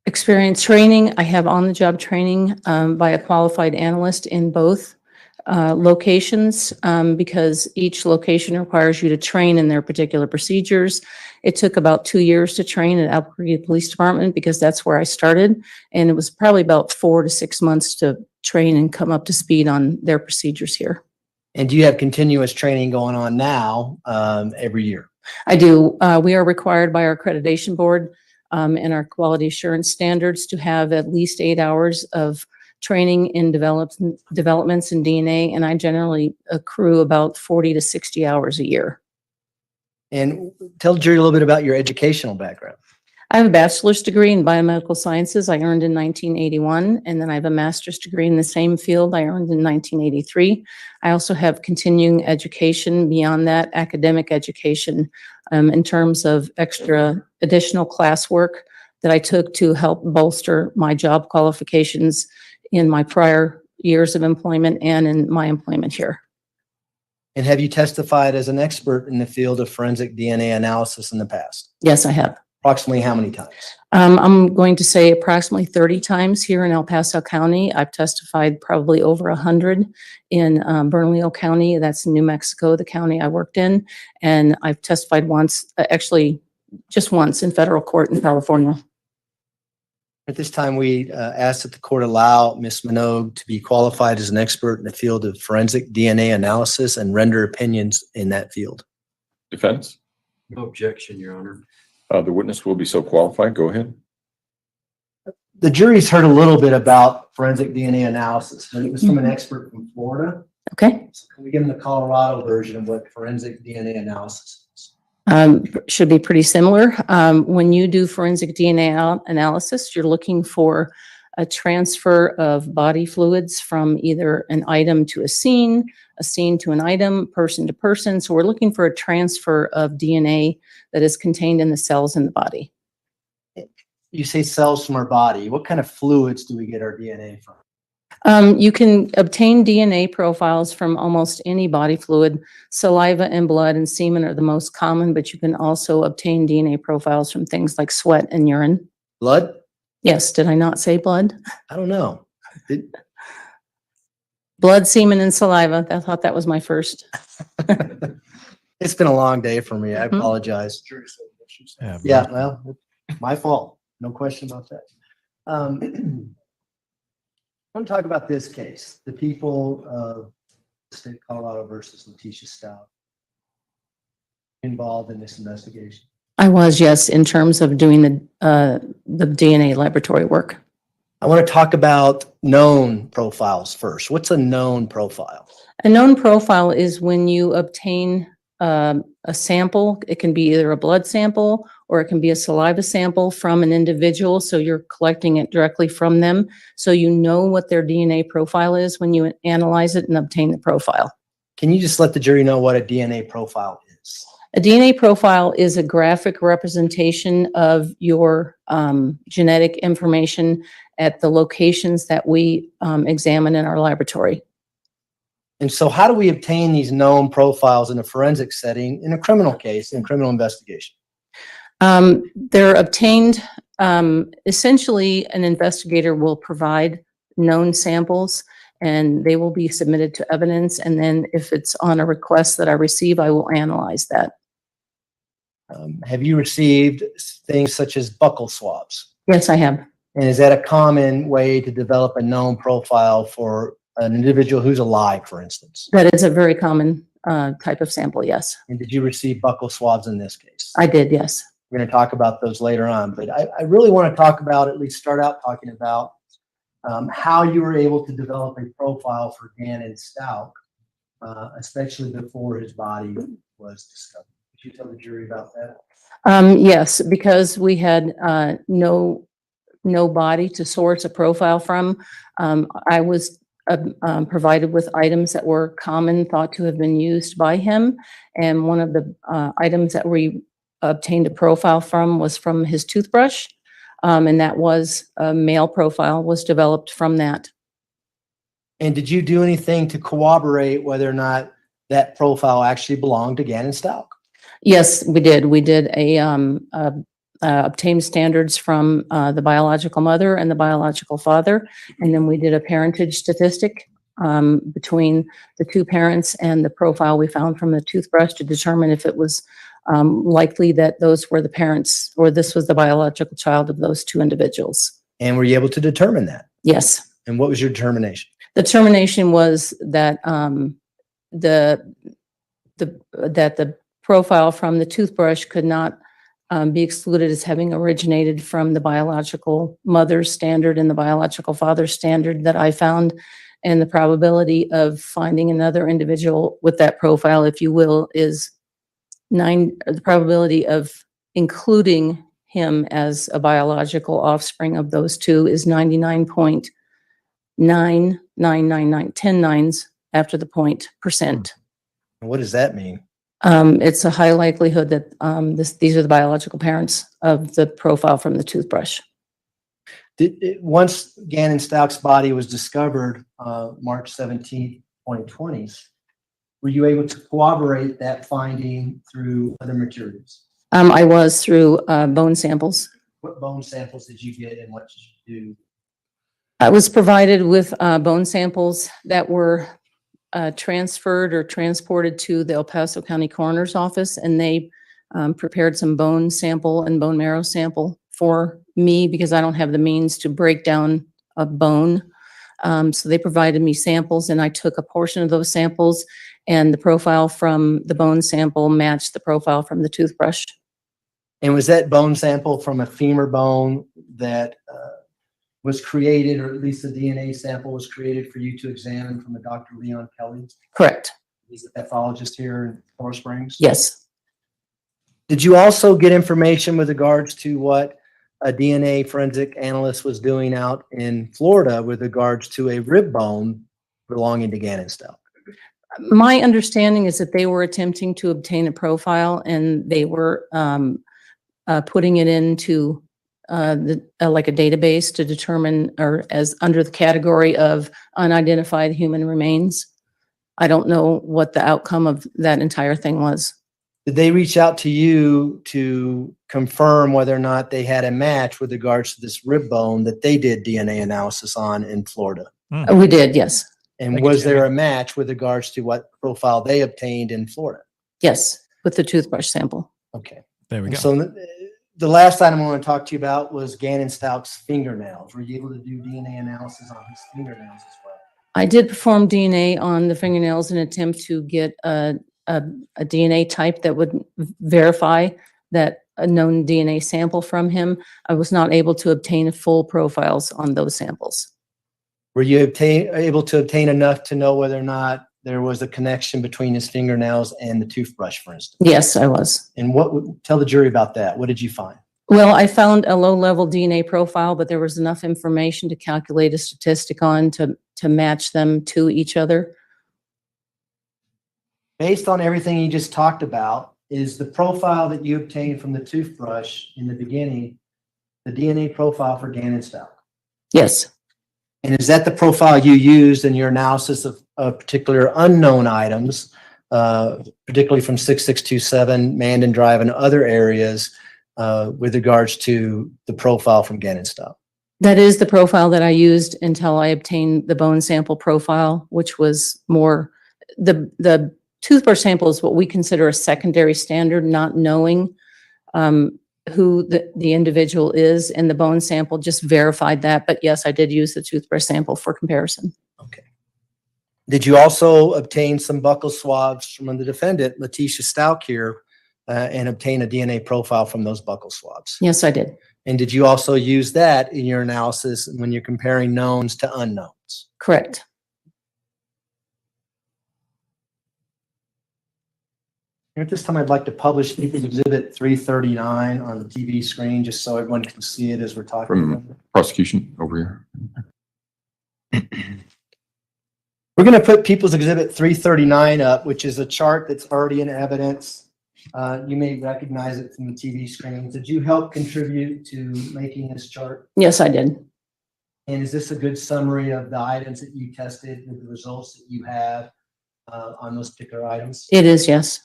experience training. I have on-the-job training by a qualified analyst in both locations because each location requires you to train in their particular procedures. It took about 2 years to train at Albuquerque Police Department because that's where I started. And it was probably about 4 to 6 months to train and come up to speed on their procedures here. And do you have continuous training going on now every year? I do. We are required by our accreditation board and our quality assurance standards to have at least 8 hours of training in developments in DNA, and I generally accrue about 40 to 60 hours a year. And tell the jury a little bit about your educational background. I have a bachelor's degree in biomedical sciences I earned in 1981, and then I have a master's degree in the same field I earned in 1983. I also have continuing education beyond that, academic education, in terms of extra additional classwork that I took to help bolster my job qualifications in my prior years of employment and in my employment here. And have you testified as an expert in the field of forensic DNA analysis in the past? Yes, I have. Approximately how many times? I'm going to say approximately 30 times here in El Paso County. I've testified probably over 100 in Bernalillo County. That's New Mexico, the county I worked in. And I've testified once, actually just once in federal court in California. At this time, we ask that the court allow Ms. Minogue to be qualified as an expert in the field of forensic DNA analysis and render opinions in that field. Defense? No objection, Your Honor. The witness will be so qualified. Go ahead. The jury's heard a little bit about forensic DNA analysis, but it was from an expert from Florida. Okay. So can we give them the Colorado version of what forensic DNA analysis is? Should be pretty similar. When you do forensic DNA analysis, you're looking for a transfer of body fluids from either an item to a scene to an item, person to person. So we're looking for a transfer of DNA that is contained in the cells in the body. You say cells from our body. What kind of fluids do we get our DNA from? You can obtain DNA profiles from almost any body fluid. Saliva and blood and semen are the most common, but you can also obtain DNA profiles from things like sweat and urine. Blood? Yes, did I not say blood? I don't know. Blood, semen, and saliva. I thought that was my first. It's been a long day for me. I Mhm. apologize. Yeah, well, my fault. No question about that. I want to talk about this case, the people of the state of Colorado versus Letecia Stauch involved in this investigation. I was, yes, in terms of doing the DNA laboratory work. I want to talk about known profiles first. What's a known profile? A known profile is when you obtain a sample. It can be either a blood sample or it can be a saliva sample from an individual. So you're collecting it directly from them. So you know what their DNA profile is when you analyze it and obtain the profile. Can you just let the jury know what a DNA profile is? A DNA profile is a graphic representation of your genetic information at the locations that we examine in our laboratory. And so how do we obtain these known profiles in a forensic setting in a criminal case, in criminal investigation? They're obtained, essentially an investigator will provide known samples and they will be submitted to evidence. And then if it's on a request that I receive, I will analyze that. Have you received things such as buccal swabs? Yes, I have. And is that a common way to develop a known profile for an individual who's alive, for instance? That is a very common type of sample, yes. And did you receive buccal swabs in this case? I did, yes. We're going to talk about those later on, but I really want to talk about, at least start out talking about how you were able to develop a profile for Dan Stauch, especially before his body was discovered. Could you tell the jury about that? Yes, because we had no body to source a profile from. I was provided with items that were common, thought to have been used by him. And one of the items that we obtained a profile from was from his toothbrush. And that was a male profile was developed from that. And did you do anything to corroborate whether or not that profile actually belonged to Gannon Stauch? Yes, we did. We did obtained standards from the biological mother and the biological father. And then we did a parentage statistic between the two parents and the profile we found from the toothbrush to determine if it was likely that those were the parents or this was the biological child of those two individuals. And were you able to determine that? Yes. And what was your determination? The determination was that that the profile from the toothbrush could not be excluded as having originated from the biological mother's standard and the biological father's standard that I found. And the probability of finding another individual with that profile, if you will, is the probability of including him as a biological offspring of those two is 99.9999, 10 nines after the point percent. What does that mean? It's a high likelihood that these are the biological parents of the profile from the toothbrush. Once Gannon Stauch's body was discovered, March 17th, 2020, were you able to corroborate that finding through other materials? I was through bone samples. What bone samples did you get and what did you do? I was provided with bone samples that were transferred or transported to the El Paso County Coroner's Office, and they prepared some bone sample and bone marrow sample for me because I don't have the means to break down a bone. So they provided me samples, and I took a portion of those samples, and the profile from the bone sample matched the profile from the toothbrush. And was that bone sample from a femur bone that was created, or at least the DNA sample was created for you to examine from a Dr. Leon Kelly? Correct. He's a pathologist here in Coral Springs? Yes. Did you also get information with regards to what a DNA forensic analyst was doing out in Florida with regards to a rib bone belonging to Gannon Stauch? My understanding is that they were attempting to obtain a profile, and they were putting it into like a database to determine, or as under the category of unidentified human remains. I don't know what the outcome of that entire thing was. Did they reach out to you to confirm whether or not they had a match with regards to this rib bone that they did DNA analysis on in Florida? We did, yes. And Thank you, was there Jamie. a match with regards to what profile they obtained in Florida? Yes, with the toothbrush sample. Okay. There we go. So the last item I want to talk to you about was Gannon Stauch's fingernails. Were you able to do DNA analysis on his fingernails as well? I did perform DNA on the fingernails in an attempt to get a DNA type that would verify that a known DNA sample from him. I was not able to obtain full profiles on those samples. Were you able to obtain enough to know whether or not there was a connection between his fingernails and the toothbrush, for instance? Yes, I was. And tell the jury about that. What did you find? Well, I found a low-level DNA profile, but there was enough information to calculate a statistic on to match them to each other. Based on everything you just talked about, is the profile that you obtained from the toothbrush in the beginning the DNA profile for Gannon Stauch? Yes, And is that the profile you used in your analysis of particular unknown items, particularly from 6627, Mandan Drive, and other areas with regards to the profile from Gannon Stauch? that is the profile that I used until I obtained the bone sample profile, which was more, the toothbrush sample is what we consider a secondary standard, not knowing who the individual is, and the bone sample just verified that. But yes, I did use the toothbrush sample for comparison. Okay. Did you also obtain some buccal swabs from the defendant, Letecia Stauch here, and obtain a DNA profile from those buccal swabs? Yes, I did. And did you also use that in your analysis when you're comparing knowns to unknowns? Correct. At this time, I'd like to publish Exhibit 339 on the TV screen, just so everyone can see it as we're talking From- about it. Prosecution over here. We're going to put People's Exhibit 339 up, which is a chart that's already in evidence. You may recognize it from the TV screen. Did you help contribute to making this chart? Yes, I did. And is this a good summary of the items that you tested with the results that you have on those particular items? It is, yes.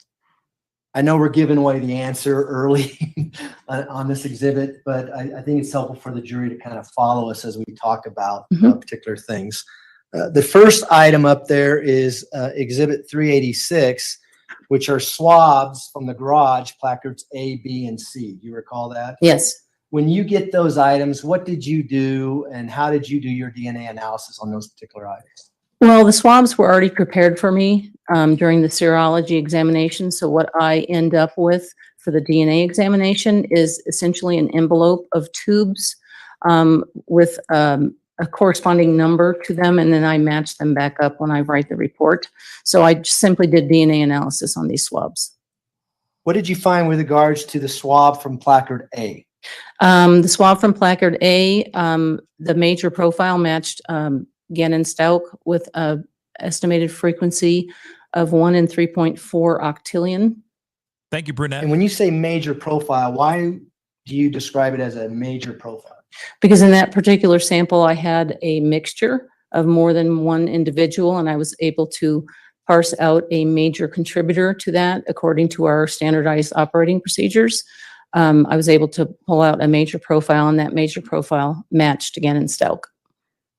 I know we're giving away the answer early on this exhibit, but I think it's helpful for the jury to kind of follow us as we talk about particular things. The first item up there is Exhibit 386, which are swabs from the garage, placards A, B, and C. Do you recall that? Yes. When you get those items, what did you do and how did you do your DNA analysis on those particular items? Well, the swabs were already prepared for me during the serology examination. So what I end up with for the DNA examination is essentially an envelope of tubes with a corresponding number to them, and then I match them back up when I write the report. So I just simply did DNA analysis on these swabs. What did you find with regards to the swab from placard A? The swab from placard A, the major profile matched Gannon Stauch with a estimated frequency of 1 in 3.4 octillion. Thank you, Brunette. And when you say major profile, why do you describe it as a major profile? Because in that particular sample, I had a mixture of more than one individual, and I was able to parse out a major contributor to that according to our standardized operating procedures. I was able to pull out a major profile, and that major profile matched Gannon Stauch.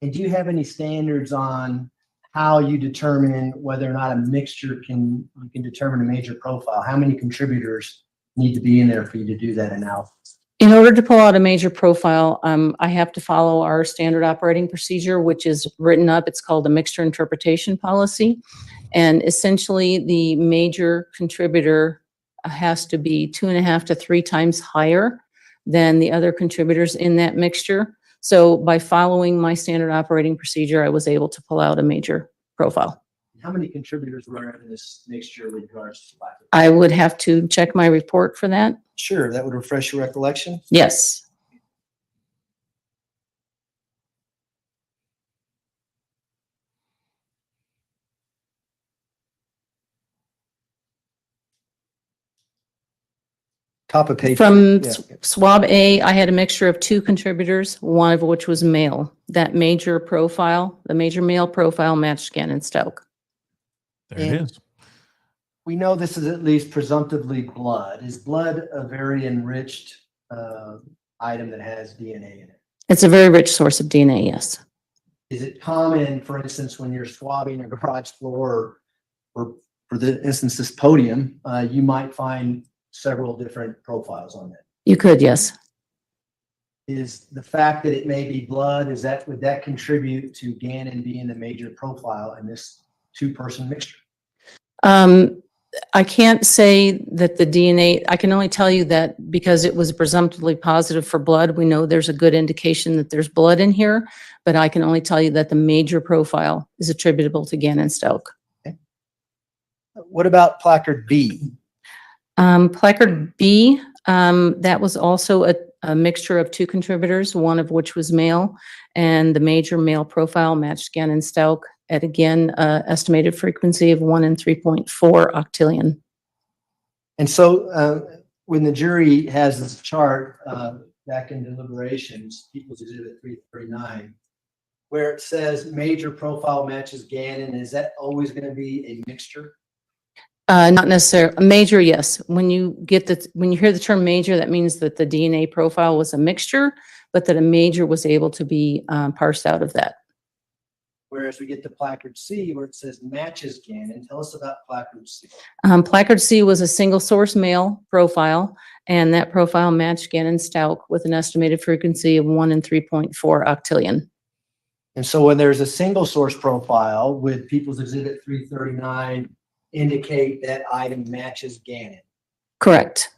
And do you have any standards on how you determine whether or not a mixture you can determine a major profile? How many contributors need to be in there for you to do that analysis? In order to pull out a major profile, I have to follow our standard operating procedure, which is written up. It's called a mixture interpretation policy. And essentially, the major contributor has to be 2.5 to 3 times higher than the other contributors in that mixture. So by following my standard operating procedure, I was able to pull out a major profile. How many contributors were in this mixture with regards to lactose? I would have to check my report for that. Sure, that would refresh your recollection. Yes. Top of page. From Yeah. swab A, I had a mixture of 2 contributors, one of which was male. That major profile, the major male profile matched Gannon Stauch. There it is. We know this is at least presumptively blood. Is blood a very enriched item that has DNA in it? It's a very rich source of DNA, yes. Is it common, for instance, when you're swabbing a garage floor or for the instance, this podium, you might find several different profiles on it? You could, yes. Is the fact that it may be blood, would that contribute to Gannon being the major profile in this 2-person mixture? I can't say that the DNA, I can only tell you that because it was presumptively positive for blood, we know there's a good indication that there's blood in here, but I can only tell you that the major profile is attributable to Gannon Stauch. Okay. What about placard B? Placard B, that was also a mixture of 2 contributors, one of which was male, and the major male profile matched Gannon Stauch at, again, estimated frequency of 1 in 3.4 octillion. And so when the jury has this chart back in deliberations, People's Exhibit 339, where it says major profile matches Gannon, is that always going to be a mixture? Not necessarily. A major, yes. When you hear the term major, that means that the DNA profile was a mixture, but that a major was able to be parsed out of that. Whereas we get to placard C where it says matches Gannon. Tell us about placard C. Placard C was a single source male profile, and that profile matched Gannon Stauch with an estimated frequency of 1 in 3.4 octillion. And so when there's a single source profile with People's Exhibit 339, indicate that item matches Gannon. Correct.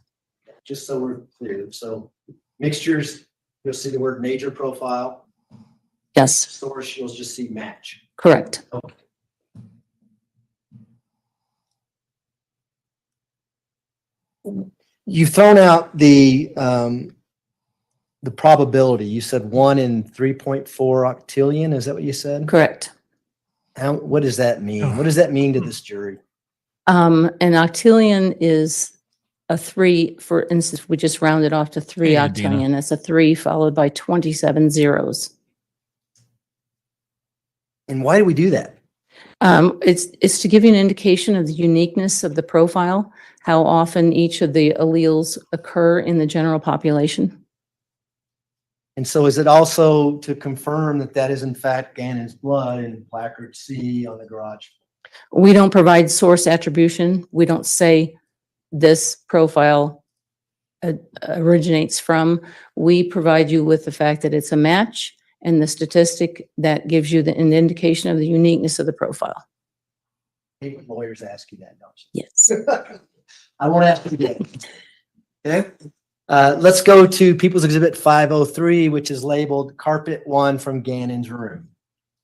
Just so we're clear. So mixtures, you'll see the word major profile. Yes, Source, you'll just see match. correct. Okay. You've thrown out the probability. You said 1 in 3.4 octillion. Is that what you said? Correct. What does that mean? What does that mean to this jury? An octillion is a 3, for instance, we just rounded off to 3 Hey, Adina. octillion. That's a 3 followed by 27 zeros. And why do we do that? It's to give you an indication of the uniqueness of the profile, how often each of the alleles occur in the general population. And so is it also to confirm that that is in fact Gannon's blood in placard C on the garage? We don't provide source attribution. We don't say this profile originates from. We provide you with the fact that it's a match and the statistic that gives you an indication of the uniqueness of the profile. Hey, lawyers ask you that, don't Yes. you? I won't ask you again. Okay. Let's go to People's Exhibit 503, which is labeled Carpet 1 from Gannon's room.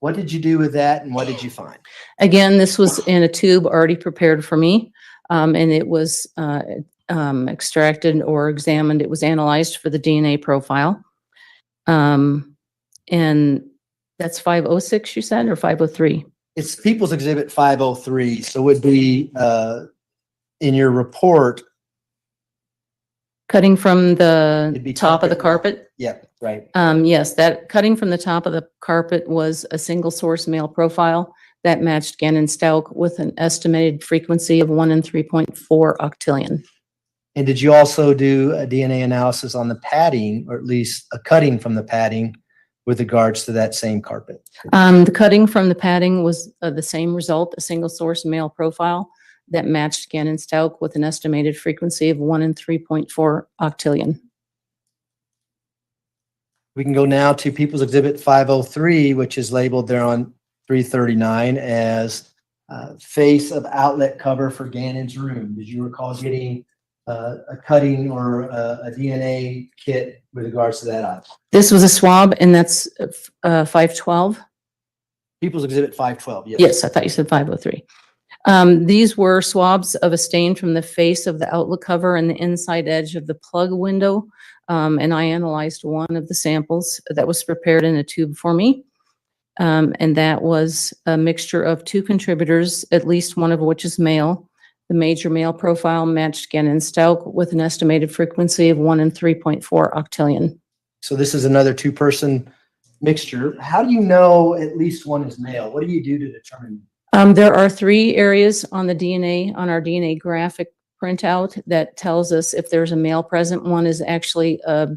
What did you do with that and what did you find? Again, this was in a tube already prepared for me, and it was extracted or examined. It was analyzed for the DNA profile. And that's 506, you said, or 503? It's People's Exhibit 503, so it would be in your report. Cutting from It'd the be top of the carpet. carpet? Yeah, right. Yes, that cutting from the top of the carpet was a single source male profile that matched Gannon Stauch with an estimated frequency of 1 in 3.4 octillion. And did you also do a DNA analysis on the padding, or at least a cutting from the padding with regards to that same carpet? The cutting from the padding was the same result, a single source male profile that matched Gannon Stauch with an estimated frequency of 1 in 3.4 octillion. We can go now to People's Exhibit 503, which is labeled there on 339 as face of outlet cover for Gannon's room. Did you recall getting a cutting or a DNA kit with regards to that item? This was a swab, and that's 512. People's Exhibit 512, yes. Yes, I thought you said 503. These were swabs of a stain from the face of the outlet cover and the inside edge of the plug window. And I analyzed one of the samples that was prepared in a tube for me. And that was a mixture of 2 contributors, at least one of which is male. The major male profile matched Gannon Stauch with an estimated frequency of 1 in 3.4 octillion. So this is another 2-person mixture. How do you know at least one is male? What do you do to determine? There are 3 areas on the DNA, on our DNA graphic printout, that tells us if there's a male present. One is actually a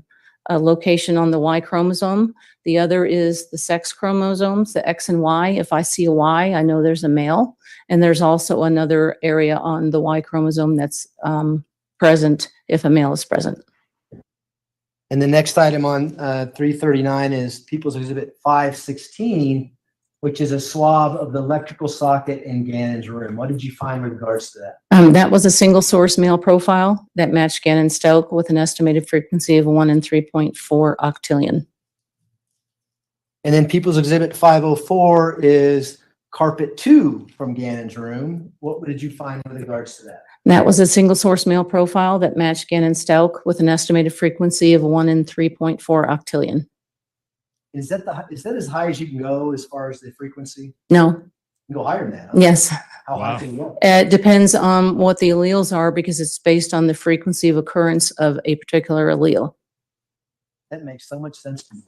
location on the Y chromosome. The other is the sex chromosomes, the X and Y. If I see a Y, I know there's a male. And there's also another area on the Y chromosome that's present if a male is present. And the next item on 339 is People's Exhibit 516, which is a swab of the electrical socket in Gannon's room. What did you find with regards to that? That was a single source male profile that matched Gannon Stauch with an estimated frequency of 1 in 3.4 octillion. And then People's Exhibit 504 is carpet 2 from Gannon's room. What did you find with regards to that? That was a single source male profile that matched Gannon Stauch with an estimated frequency of 1 in 3.4 octillion. Is that as high as you can go as far as the frequency? No. You can go higher than that. Huh? Yes. How Wow. high can you go? It depends on what the alleles are because it's based on the frequency of occurrence of a particular allele. That makes so much sense to me.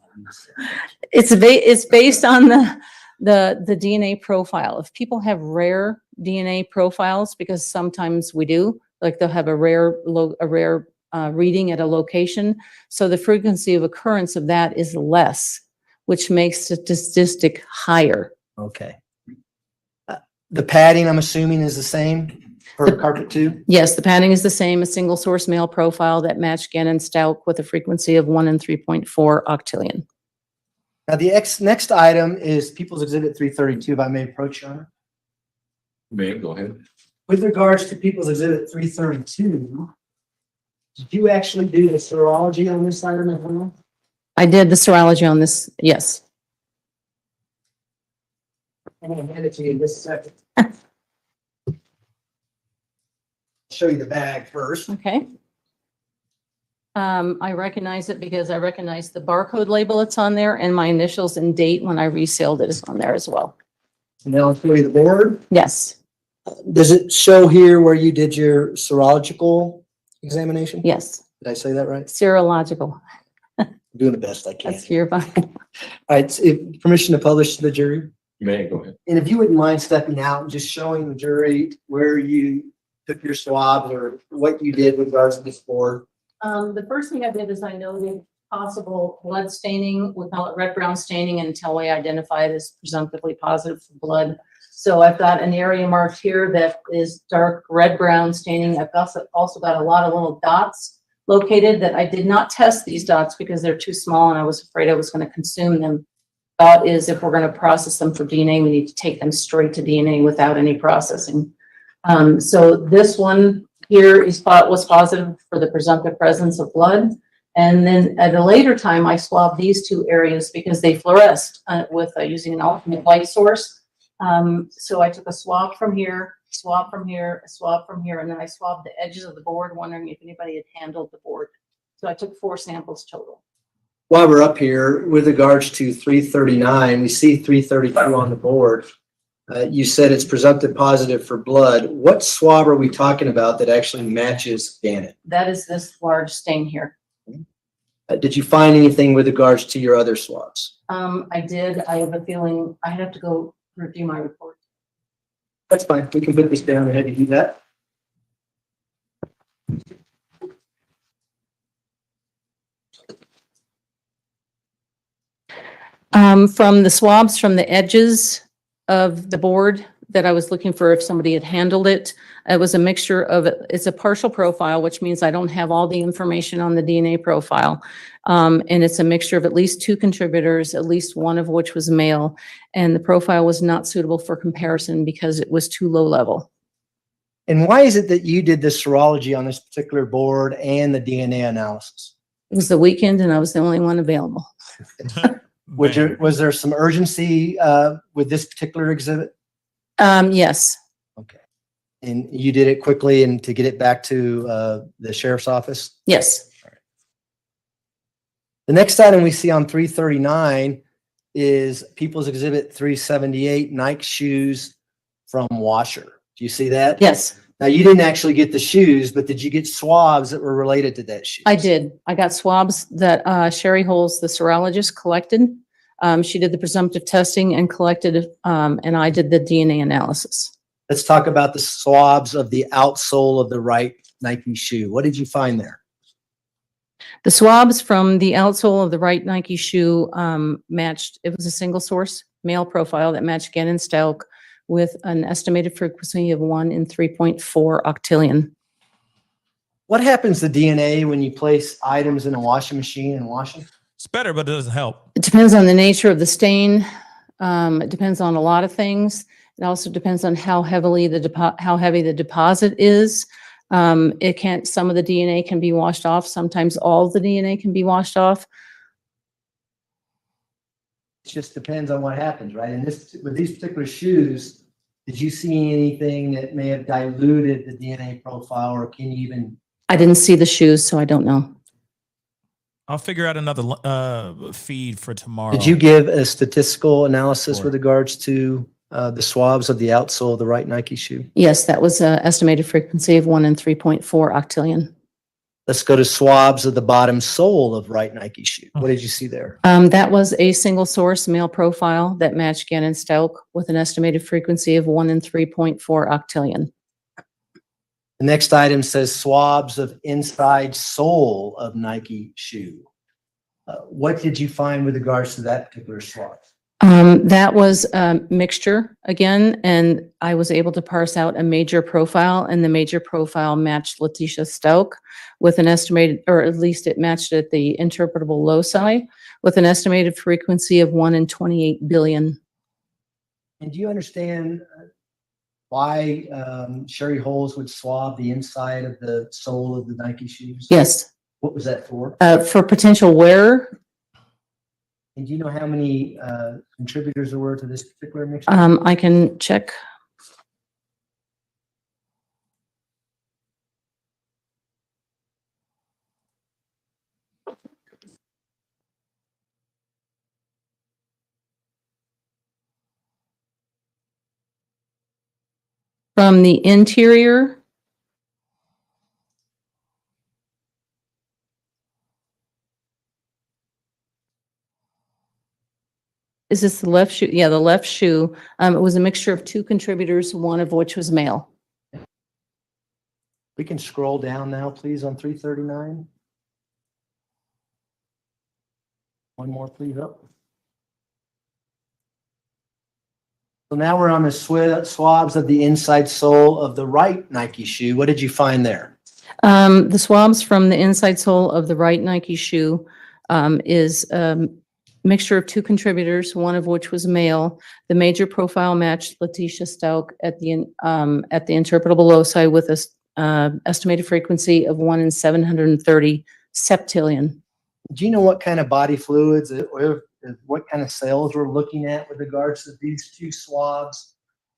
It's based on the DNA profile. If people have rare DNA profiles, because sometimes we do, like they'll have a rare reading at a location, so the frequency of occurrence of that is less, which makes the statistic higher. Okay. The padding, I'm assuming, is the same for carpet 2? Yes, the padding is the same, a single source male profile that matched Gannon Stauch with a frequency of 1 in 3.4 octillion. Now, the next item is People's Exhibit 332, if I may approach, Your Honor. May, go ahead. With regards to People's Exhibit 332, did you actually do the serology on this item as well? I did the serology on this, yes. I'm going to hand it to you in just a second. Show you the bag first. Okay. I recognize it because I recognize the barcode label that's on there and my initials and date when I resealed it is on there as well. And now I'll show you the board. Yes, Does it show here where you did your serological examination? yes, Did I say that right? serological. I'm doing the best I can. That's your fine. All right, permission to publish to the jury? You may go ahead. And if you wouldn't mind stepping out and just showing the jury where you took your swabs or what you did with regards to this board. The first thing I did is I noted possible blood staining. We call it red-brown staining until we identify it as presumptively positive for blood. So I've got an area marked here that is dark red-brown staining. I've also got a lot of little dots located that I did not test these dots because they're too small and I was afraid I was going to consume them. Thought is if we're going to process them for DNA, we need to take them straight to DNA without any processing. So this one here was positive for the presumptive presence of blood. And then at a later time, I swabbed these two areas because they fluoresced with using an alternate light source. So I took a swab from here, swab from here, a swab from here, and then I swabbed the edges of the board, wondering if anybody had handled the board. So I took 4 samples total. While we're up here, with regards to 339, we see 332 on the board. You said it's presumptive positive for blood. What swab are we talking about that actually matches Gannett? That is this large stain here. Did you find anything with regards to your other swabs? I did. I have a feeling I have to go review my report. That's fine. We can put this down ahead to do that. From the swabs from the edges of the board that I was looking for if somebody had handled it, it was a mixture of, it's a partial profile, which means I don't have all the information on the DNA profile. And it's a mixture of at least 2 contributors, at least one of which was male. And the profile was not suitable for comparison because it was too low level. And why is it that you did the serology on this particular board and the DNA analysis? It was the weekend and I was the only one available. Was there some urgency with this particular exhibit? Yes. Okay. And you did it quickly and to get it back to the sheriff's office? Yes. The next item we see on 339 is People's Exhibit 378, Nike shoes from washer. Do you see that? Yes, Now, you didn't actually get the shoes, but did you get swabs that were related to that shoes? I did. I got swabs that Sherry Holes, the serologist, collected. She did the presumptive testing and collected, and I did the DNA analysis. Let's talk about the swabs of the outsole of the right Nike shoe. What did you find there? The swabs from the outsole of the right Nike shoe matched, it was a single source male profile that matched Gannon Stauch with an estimated frequency of 1 in 3.4 octillion. What happens to DNA when you place items in a washing machine and wash them? It's better, but it doesn't help. It depends on the nature of the stain. It depends on a lot of things. It also depends on how heavy the deposit is. Some of the DNA can be washed off. Sometimes all the DNA can be washed off. It just depends on what happens, right? And with these particular shoes, did you see anything that may have diluted the DNA profile, or can you even? I didn't see the shoes, so I don't know. I'll figure out another feed for tomorrow. Did you give a statistical analysis Sure. with regards to the swabs of the outsole of the right Nike shoe? Yes, that was an estimated frequency of 1 in 3.4 octillion. Let's go to swabs of the bottom sole of right Nike shoe. What did you see there? That was a single source male profile that matched Gannon Stauch with an estimated frequency of 1 in 3.4 octillion. The next item says swabs of inside sole of Nike shoe. What did you find with regards to that particular swab? That was a mixture again, and I was able to parse out a major profile, and the major profile matched Letecia Stauch with an estimated, or at least it matched at the interpretable loci with an estimated frequency of 1 in 28 billion. And do you understand why Sherry Holes would swab the inside of the sole of the Nike shoes? Yes, What was that for? for potential wear. And do you know how many contributors there were to this particular mixture? I can check. From the interior, Is this the left shoe? Yeah, the left shoe. It was a mixture of two contributors, one of which was male. We can scroll down now, please, on 339. One more, please, up. So now we're on the swabs of the inside sole of the right Nike shoe. What did you find there? The swabs from the inside sole of the right Nike shoe is a mixture of two contributors, one of which was male. The major profile matched Letecia Stauch at the interpretable loci with a estimated frequency of 1 in 730 septillion. Do you know what kind of body fluids or what kind of cells we're looking at with regards to these two swabs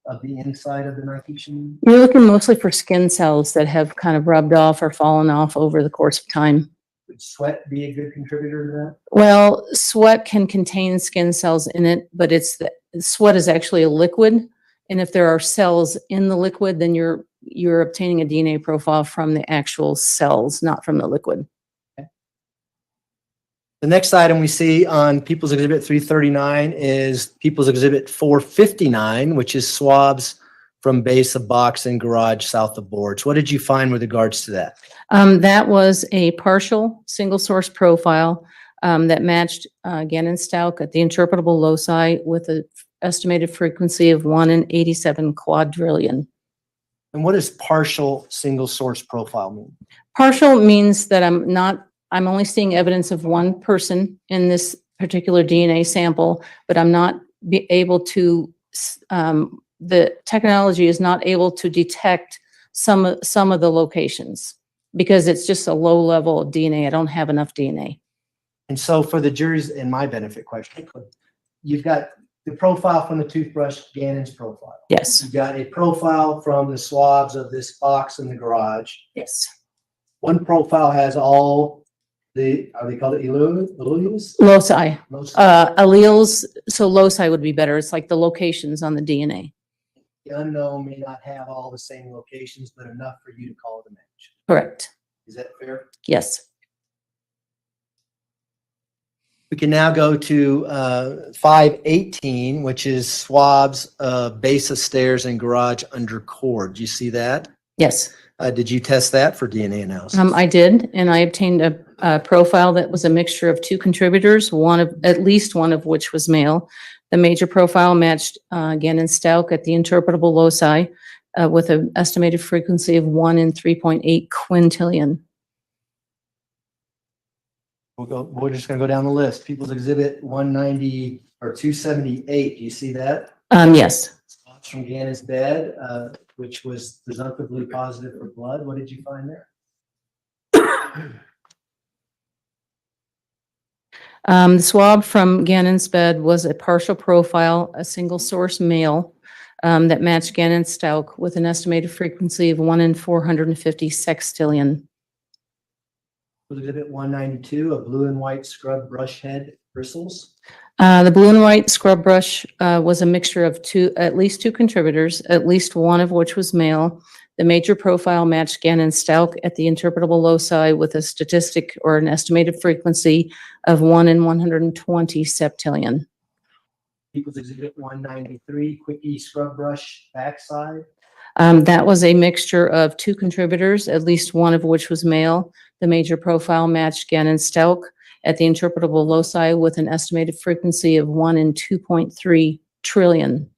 of the inside of the Nike shoe? You're looking mostly for skin cells that have kind of rubbed off or fallen off over the course of time. Would sweat be a good contributor to that? Well, sweat can contain skin cells in it, but sweat is actually a liquid. And if there are cells in the liquid, then you're obtaining a DNA profile from the actual cells, not from the liquid. The next item we see on People's Exhibit 339 is People's Exhibit 459, which is swabs from base of box and garage south of boards. What did you find with regards to that? That was a partial single source profile that matched Gannon Stauch at the interpretable loci with an estimated frequency of 1 in 87 quadrillion. And what does partial single source profile mean? Partial means that I'm only seeing evidence of one person in this particular DNA sample, but I'm not able to, the technology is not able to detect some of the locations because it's just a low level of DNA. I don't have enough DNA. And so for the jury's and my benefit question, you've got the profile from the toothbrush, Gannon's profile. Yes. You've got a profile from the swabs of this box in the garage. Yes. One profile has all are they called alleles? Loci. Alleles, so loci would be better. It's like the locations on the DNA. The unknown may not have all the same locations, but enough for you to call it a match. Correct. Is that fair? Yes. We can now go to 518, which is swabs base of stairs and garage under cord. Do you see that? Yes. Did you test that for DNA analysis? I did, and I obtained a profile that was a mixture of two contributors, at least one of which was male. The major profile matched Gannon Stauch at the interpretable loci with an estimated frequency of 1 in 3.8 quintillion. We're just going to go down the list. People's Exhibit 190 or 278. Do you see that? Yes. Spots from Gannon's bed, which was presumptively positive for blood. What did you find there? The swab from Gannon's bed was a partial profile, a single source male that matched Gannon Stauch with an estimated frequency of 1 in 450 sextillion. Exhibit 192, a blue and white scrub brush head bristles. The blue and white scrub brush was a mixture of at least two contributors, at least one of which was male. The major profile matched Gannon Stauch at the interpretable loci with a statistic or an estimated frequency of 1 in 120 septillion. People's Exhibit 193, quickie scrub brush backside. That was a mixture of two contributors, at least one of which was male. The major profile matched Gannon Stauch at the interpretable loci with an estimated frequency of 1 in 2.3 trillion.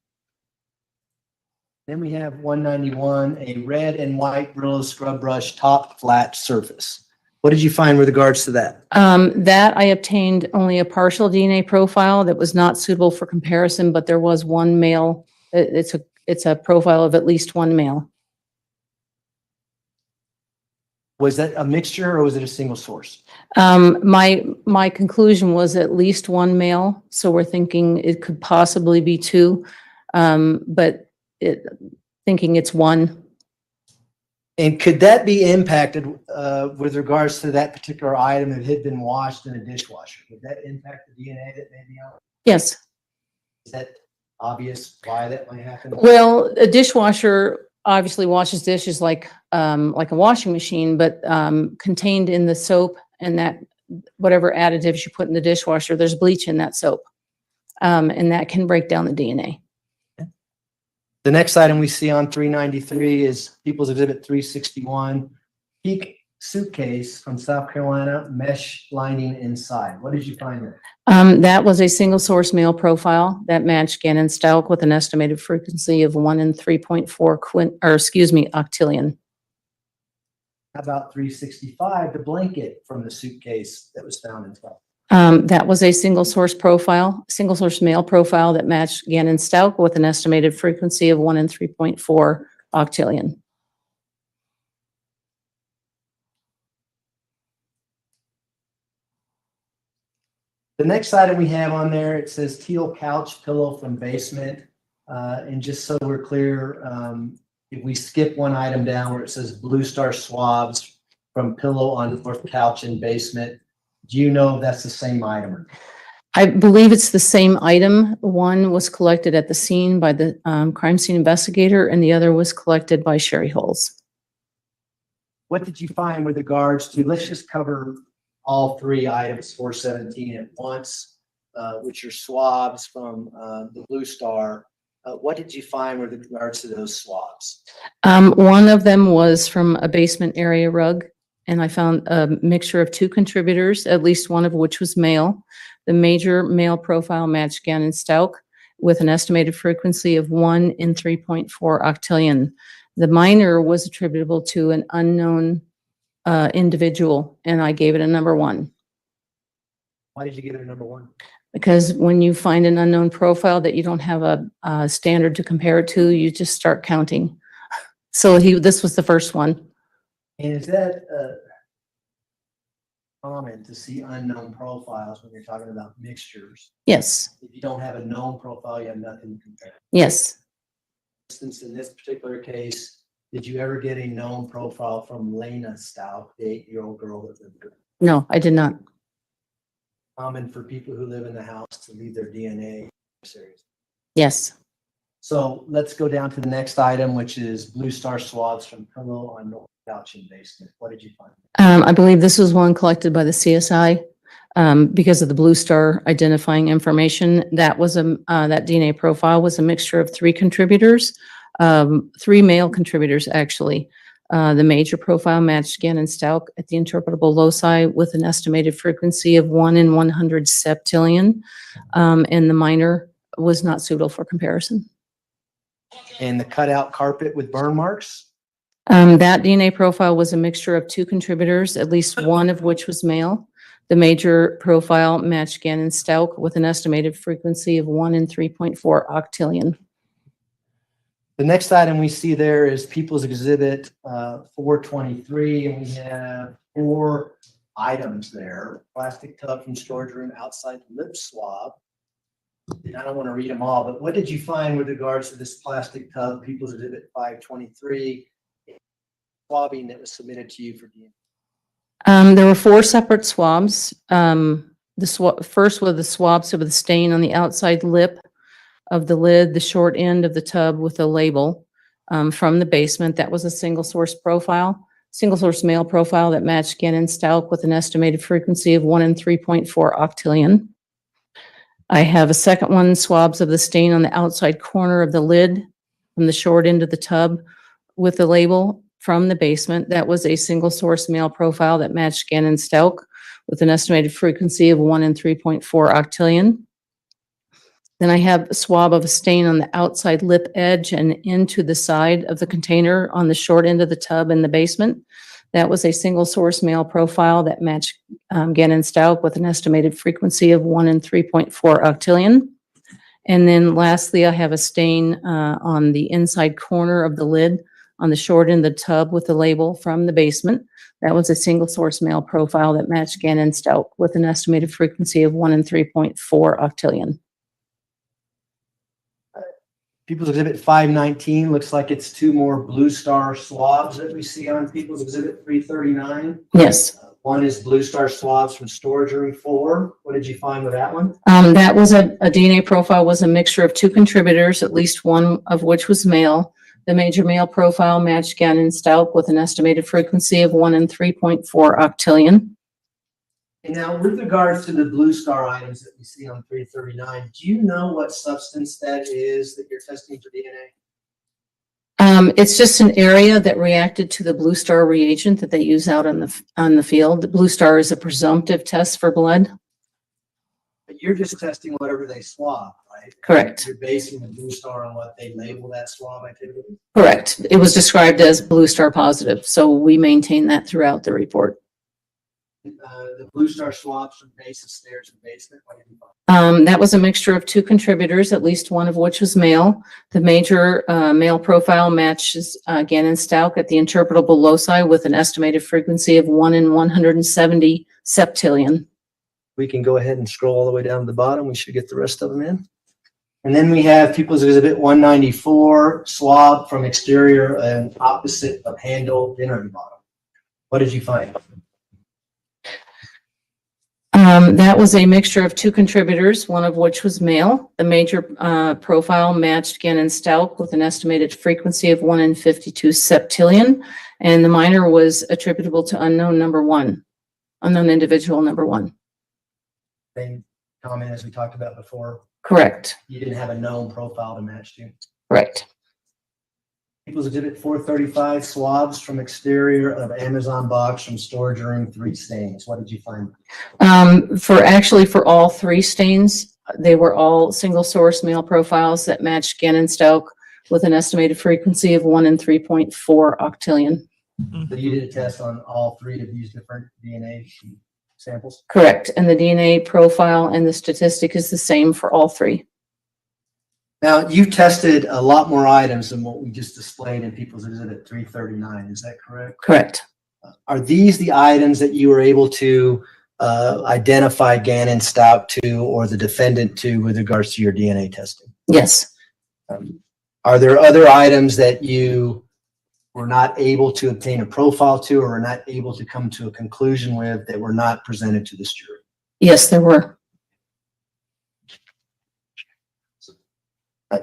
Then we have 191, a red and white Brillo scrub brush top flat surface. What did you find with regards to that? That I obtained only a partial DNA profile that was not suitable for comparison, but there was one male. It's a profile of at least one male. Was that a mixture or was it a single source? My conclusion was at least one male, so we're thinking it could possibly be two, but thinking it's one. And could that be impacted with regards to that particular item if it had been washed in a dishwasher? Would that impact the DNA that may be on it? Yes. Is that obvious why that might happen? Well, a dishwasher obviously washes dishes like a washing machine, but contained in the soap and that whatever additives you put in the dishwasher, there's bleach in that soap. and that can break down the DNA. The next item we see on 393 is People's Exhibit 361, Peak Suitcase from South Carolina, mesh lining inside. What did you find there? That was a single source male profile that matched Gannon Stauch with an estimated frequency of 1 in 3.4 octillion. How about 365, the blanket from the suitcase that was found inside? That was a single source male profile that matched Gannon Stauch with an estimated frequency of 1 in 3.4 octillion. The next item we have on there, it says teal couch pillow from basement. And just so we're clear, if we skip one item down where it says Blue Star swabs from pillow on north couch in basement, do you know if that's the same item? I believe it's the same item. One was collected at the scene by the crime scene investigator, and the other was collected by Sherry Holes. What did you find with regards to, let's just cover all three items, 417 at once, which are swabs from the Blue Star. What did you find with regards to those swabs? One of them was from a basement area rug, and I found a mixture of 2 contributors, at least one of which was male. The major male profile matched Gannon Stauch with an estimated frequency of 1 in 3.4 octillion. The minor was attributable to an unknown individual, and I gave it a number 1. Why did you give it a number 1? Because when you find an unknown profile that you don't have a standard to compare it to, you just start counting. So this was the first one. And is that common to see unknown profiles when you're talking about mixtures? Yes, If you don't have a known profile, you have nothing to compare. yes. For instance, in this particular case, did you ever get a known profile from Letecia Stauch, the 8-year-old girl that lived there? No, I did not. Common for people who live in the house to leave their DNA series. Yes. So let's go down to the next item, which is Blue Star swabs from pillow on north couch in basement. What did you find? I believe this was one collected by the CSI because of the Blue Star identifying information. That was that DNA profile was a mixture of 3 contributors, 3 male contributors actually. The major profile matched Gannon Stauch at the interpretable loci with an estimated frequency of 1 in 100 septillion, and the minor was not suitable for comparison. And the cutout carpet with burn marks? That DNA profile was a mixture of 2 contributors, at least one of which was male. The major profile matched Gannon Stauch with an estimated frequency of 1 in 3.4 octillion. The next item we see there is People's Exhibit 423, and we have 4 items there. Plastic tub from storage room, outside lip swab. And I don't want to read them all, but what did you find with regards to this plastic tub, People's Exhibit 523, swabbing that was submitted to you for DNA? There were 4 separate swabs. First was the swabs with the stain on the outside lip of the lid, the short end of the tub with a label from the basement. That was a single source male profile that matched Gannon Stauch with an estimated frequency of 1 in 3.4 octillion. I have a second one, swabs of the stain on the outside corner of the lid from the short end of the tub with the label from the basement. That was a single source male profile that matched Gannon Stauch with an estimated frequency of 1 in 3.4 octillion. Then I have a swab of a stain on the outside lip edge and into the side of the container on the short end of the tub in the basement. That was a single source male profile that matched Gannon Stauch with an estimated frequency of 1 in 3.4 octillion. And then lastly, I have a stain on the inside corner of the lid on the short end of the tub with the label from the basement. That was a single source male profile that matched Gannon Stauch with an estimated frequency of 1 in 3.4 octillion. People's Exhibit 519 looks like it's 2 more Blue Star swabs that we see on People's Exhibit 339. Yes. One is Blue Star swabs from storage room 4. What did you find with that one? That was a DNA profile was a mixture of 2 contributors, at least one of which was male. The major male profile matched Gannon Stauch with an estimated frequency of 1 in 3.4 octillion. And now with regards to the blue star items that we see on 339, do you know what substance that is that you're testing for DNA? It's just an area that reacted to the Blue Star reagent that they use out on the field. The Blue Star is a presumptive test for blood. But you're just testing whatever they swab, right? Correct. You're basing the blue star on what they label that swab activity? Correct. It was described as Blue Star positive, so we maintain that throughout the report. The blue star swabs from base of stairs and basement, what did you find? That was a mixture of 2 contributors, at least one of which was male. The major male profile matches Gannon Stauch at the interpretable loci with an estimated frequency of 1 in 170 septillion. We can go ahead and scroll all the way down to the bottom. We should get the rest of them in. And then we have People's Exhibit 194, swab from exterior and opposite of handle inner and bottom. What did you find? That was a mixture of 2 contributors, one of which was male. The major profile matched Gannon Stauch with an estimated frequency of 1 in 52 septillion, and the minor was attributable to unknown individual number 1. Same comment as we talked about before. Correct. You didn't have a known profile to match to. Correct. People's Exhibit 435, swabs from exterior of Amazon box from storage room, 3 stains. What did you find? For all 3 stains, they were all single source male profiles that matched Gannon Stauch with an estimated frequency of 1 in 3.4 octillion. So you did a test on all 3 of these different DNA samples? Correct. And the DNA profile and the statistic is the same for all 3. Now, you tested a lot more items than what we just displayed in People's Exhibit 339. Is that correct? Correct. Are these the items that you were able to identify Gannon Stauch to or the defendant to with regards to your DNA testing? Yes. Are there other items that you were not able to obtain a profile to or were not able to come to a conclusion with that were not presented to this jury? Yes, there were.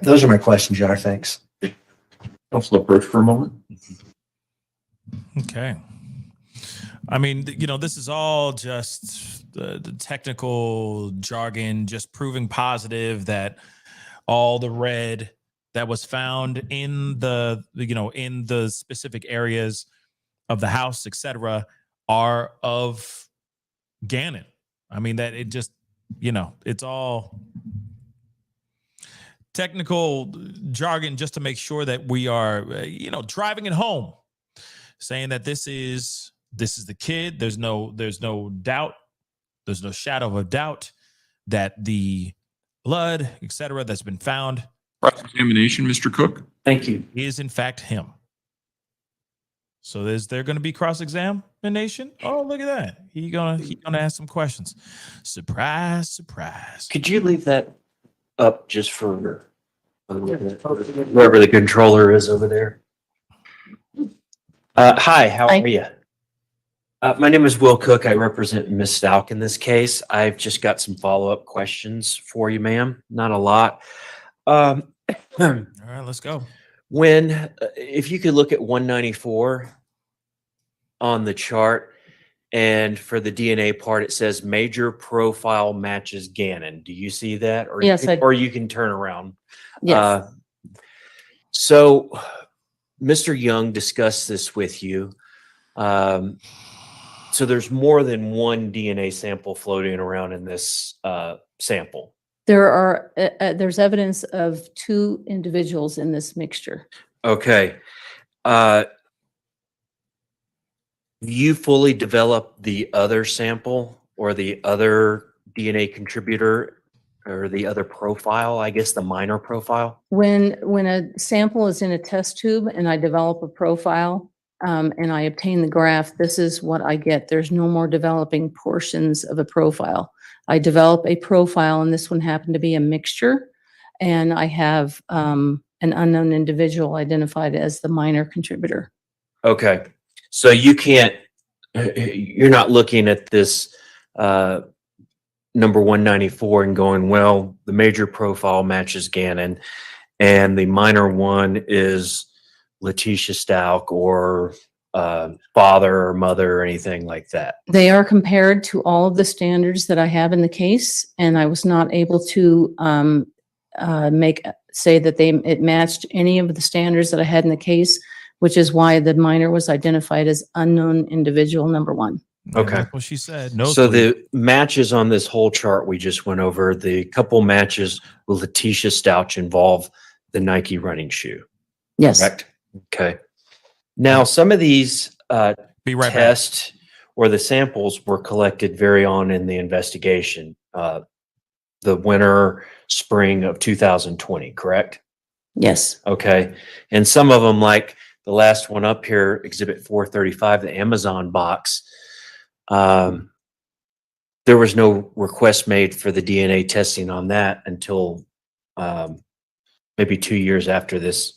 Those are my questions, Jar. Thanks. Councilor Birch for a moment. Okay. I mean, this is all just the technical jargon, just proving positive that all the red that was found in in the specific areas of the house, etc., are of Gannon. I mean, that it just, it's all technical jargon just to make sure that we are, driving it home, saying that this is the kid. There's no doubt. There's no shadow of a doubt that the blood, etc., that's been found, Cross-examination, Mr. Cook. Thank you. is in fact him. So is there going to be cross-examination? Oh, look at that. He gonna ask some questions. Surprise, surprise. Could you leave that up just for whoever the controller is over there? Hi, how Hi. are you? My name is Will Cook. I represent Ms. Stauch in this case. I've just got some follow-up questions for you, ma'am. Not a lot. All right, let's go. If you could look at 194 on the chart, and for the DNA part, it says major profile matches Gannon. Do you see that? Or, Yes, I- or you can turn around. Yes. So Mr. Young discussed this with you. So there's more than one DNA sample floating around in this sample. There's evidence of 2 individuals in this mixture. Okay. You fully developed the other sample or the other DNA contributor or the other profile, I guess the minor profile? When a sample is in a test tube and I develop a profile and I obtain the graph, this is what I get. There's no more developing portions of a profile. I develop a profile, and this one happened to be a mixture, and I have an unknown individual identified as the minor contributor. Okay. So you're not looking at this number 194 and going, well, the major profile matches Gannon and the minor one is Letecia Stauch or father or mother or anything like that. They are compared to all of the standards that I have in the case, and I was not able to say that it matched any of the standards that I had in the case, which is why the minor was identified as unknown individual number 1. Okay. That's what she said. So the matches on this whole chart we just went over, the couple matches with Letecia Stauch involve the Nike running shoe. Yes. Correct. Okay. Now, some of these Be right back. tests or the samples were collected very on in the investigation, the winter, spring of 2020, correct? Yes. Okay. And some of them, like the last one up here, Exhibit 435, the Amazon box, there was no request made for the DNA testing on that until maybe 2 years after this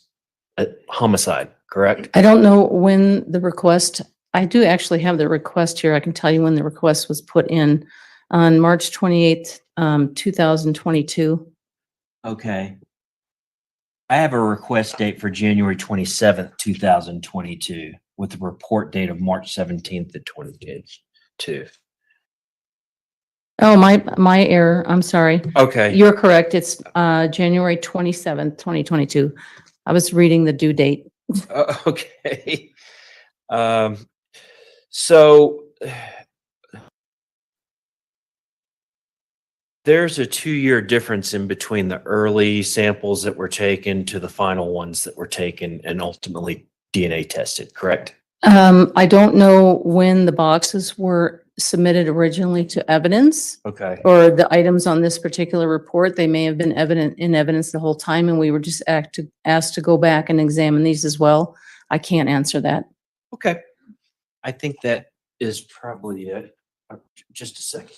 homicide, correct? I don't know when the request, I do actually have the request here. I can tell you when the request was put in on March 28th, 2022. Okay. I have a request date for January 27th, 2022, with the report date of March 17th to 22. Oh, my error. I'm sorry. Okay. You're correct. It's January 27th, 2022. I was reading the due date. Okay. So there's a 2-year difference in between the early samples that were taken to the final ones that were taken and ultimately DNA tested, correct? I don't know when the boxes were submitted originally to evidence Okay. or the items on this particular report. They may have been in evidence the whole time, and we were just asked to go back and examine these as well. I can't answer that. Okay. I think that is probably it. Just a second.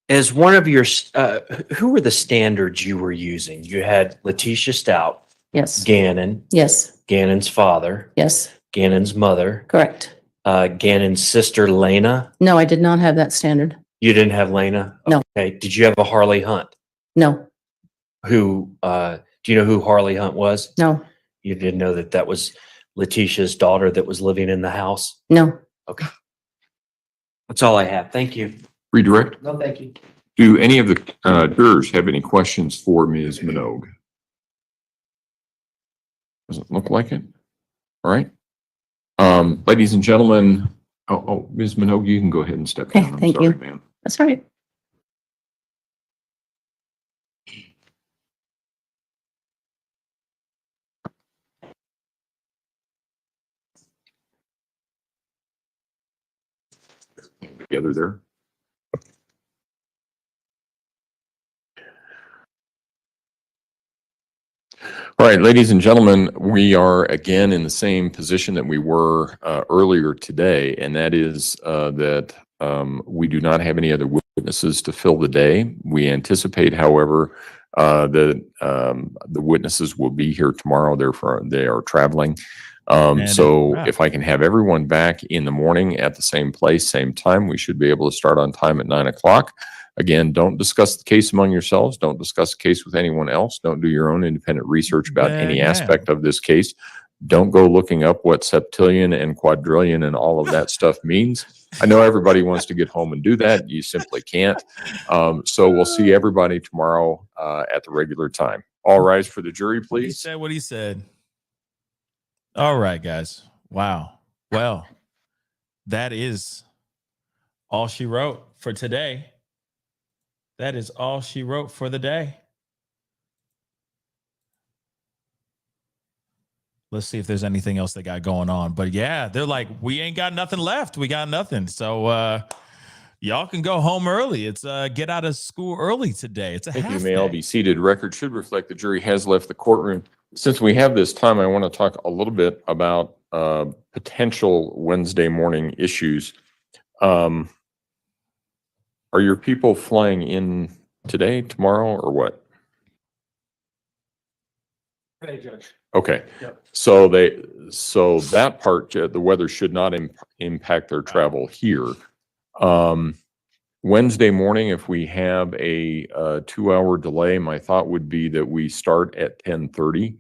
As one of your, who were the standards you were using? You had Letecia Stauch, Yes. Gannon, Yes. Gannon's father, Yes. Gannon's mother, Correct. Gannon's sister, Lena. No, I did not have that standard. You didn't have Lena? No. Okay. Did you have a Harley Hunt? No. Who, do you know who Harley Hunt was? No. You didn't know that that was Leticia's daughter that was living in the house? No. Okay. That's all I have. Thank you. Redirect. No, thank you. Do any of the jurors have any questions for Ms. Minogue? Doesn't look like it. All right. Ladies and gentlemen, Ms. Minogue, you can go ahead and step Okay, down. I'm thank sorry, you. ma'am. That's all right. Together there. All right, ladies and gentlemen, we are again in the same position that we were earlier today, and that is that we do not have any other witnesses to fill the day. We anticipate, however, that the witnesses will be here tomorrow. They are traveling. So if I can have everyone back in the morning at the same place, same time, we should be able to start on time at 9 o'clock. Again, don't discuss the case among yourselves. Don't discuss the case with anyone else. Don't do your own independent research about any aspect of this case. Don't go looking up what septillion and quadrillion and all of that stuff means. I know everybody wants to get home and do that. You simply can't. So we'll see everybody tomorrow at the regular time. All rise for the jury, please. He said what he said. All right, guys. Wow. Well, that is all she wrote for today. That is all she wrote for the day. Let's see if there's anything else they got going on. But yeah, they're like, we ain't got nothing left. We got nothing. So y'all can go home early. It's get out of school early today. It's a half You may all day. be seated. Record should reflect the jury has left the courtroom. Since we have this time, I want to talk a little bit about potential Wednesday morning issues. Are your people flying in today, tomorrow, or what? Hey, Judge. Okay. Yep. So that part, the weather should not impact their travel here. Wednesday morning, if we have a 2-hour delay, my thought would be that we start at 10:30.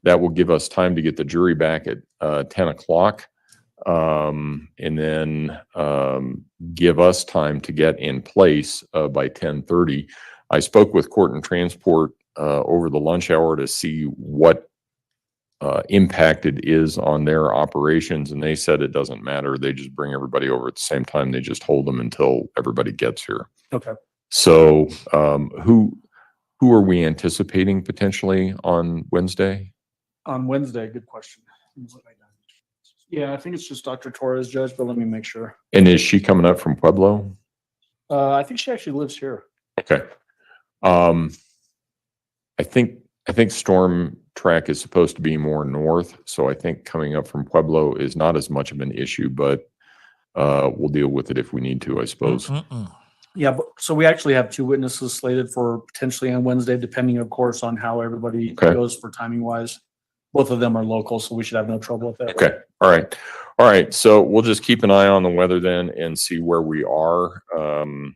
That will give us time to get the jury back at 10 o'clock. And then give us time to get in place by 10:30. I spoke with Court and Transport over the lunch hour to see what impact it is on their operations, and they said it doesn't matter. They just bring everybody over at the same time. They just hold them until everybody gets here. Okay. So who are we anticipating potentially on Wednesday? On Wednesday, good question. Yeah, I think it's just Dr. Torres, Judge, but let me make sure. And is she coming up from Pueblo? I think she actually lives here. Okay. I think storm track is supposed to be more north, so I think coming up from Pueblo is not as much of an issue, but we'll deal with it if we need to, I suppose. Yeah, but so we actually have 2 witnesses slated for potentially on Wednesday, depending, of course, on how everybody Okay. goes for timing wise. Both of them are local, so we should have no trouble with that. Okay. All right. So we'll just keep an eye on the weather then and see where we are on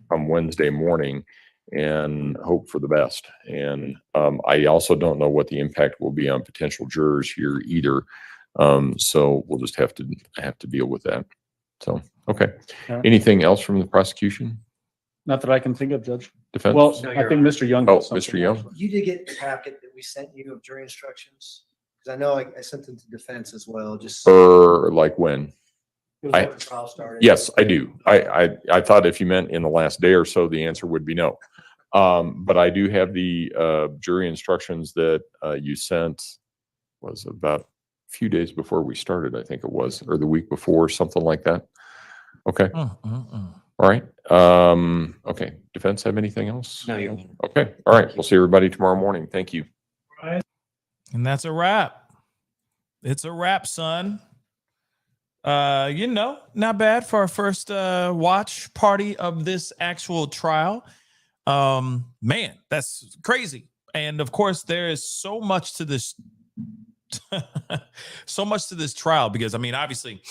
Wednesday morning and hope for the best. And I also don't know what the impact will be on potential jurors here either. So we'll just have to deal with that. So, okay. Yeah. Anything else from the prosecution? Not that I can think of, Judge. Defense? Well, I think Mr. Young. Oh, has something Mr. Young? else. You did get the packet that we sent you of jury instructions? Because I know I sent them to defense as well, just. Or like when? It was I- when the trial started. Yes, I do. I thought if you meant in the last day or so, the answer would be no. But I do have the jury instructions that you sent, was about a few days before we started, I think it was, or the week before, something like that. Okay. All right. Okay. Defense have anything else? No, you're. Okay. All right. We'll see everybody tomorrow morning. Thank you. And that's a wrap. It's a wrap, son. Not bad for our first watch party of this actual trial. Man, that's crazy. And of course, there is so much to this, so much to this trial, because I mean, obviously,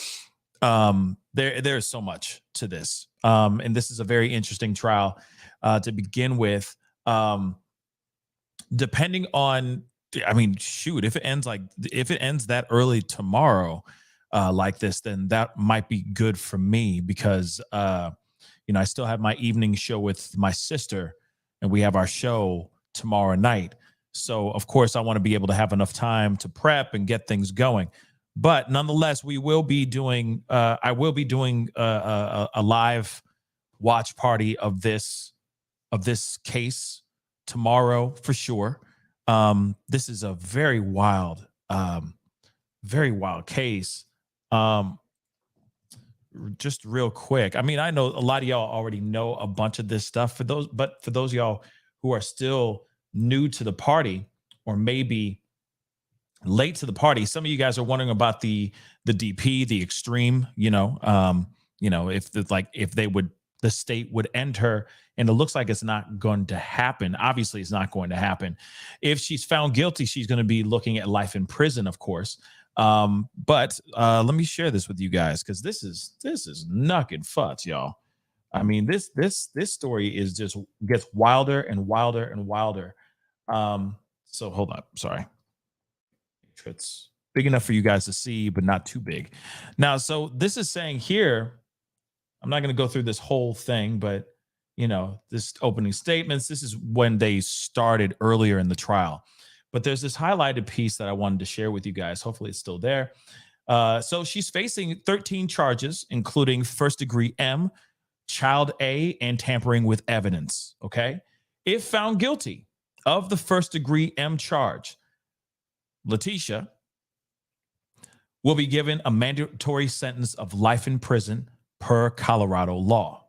there's so much to this. And this is a very interesting trial to begin with. Depending on, I mean, shoot, if it ends that early tomorrow, like this, then that might be good for me, because I still have my evening show with my sister, and we have our show tomorrow night. So of course I want to be able to have enough time to prep and get things going. But nonetheless, we will be doing. I will be doing a live watch party of this case tomorrow for sure. This is a very wild case. Just real quick, I mean, I know a lot of y'all already know a bunch of this stuff. But for those of y'all who are still new to the party, or maybe late to the party, some of you guys are wondering about the DP, the extreme. If the state would end her, and it looks like it's not going to happen. Obviously, it's not going to happen. If she's found guilty, she's going to be looking at life in prison, of course. But let me share this with you guys, because this is knuckin' futs, y'all. I mean, this story is just gets wilder and wilder and wilder. So hold up, sorry. It's big enough for you guys to see, but not too big. Now, so this is saying here, I'm not going to go through this whole thing, but this opening statements, this is when they started earlier in the trial. But there's this highlighted piece that I wanted to share with you guys. Hopefully it's still there. So she's facing 13 charges, including first-degree M, child A, and tampering with evidence, okay? If found guilty of the first-degree M charge, Letecia will be given a mandatory sentence of life in prison per Colorado law.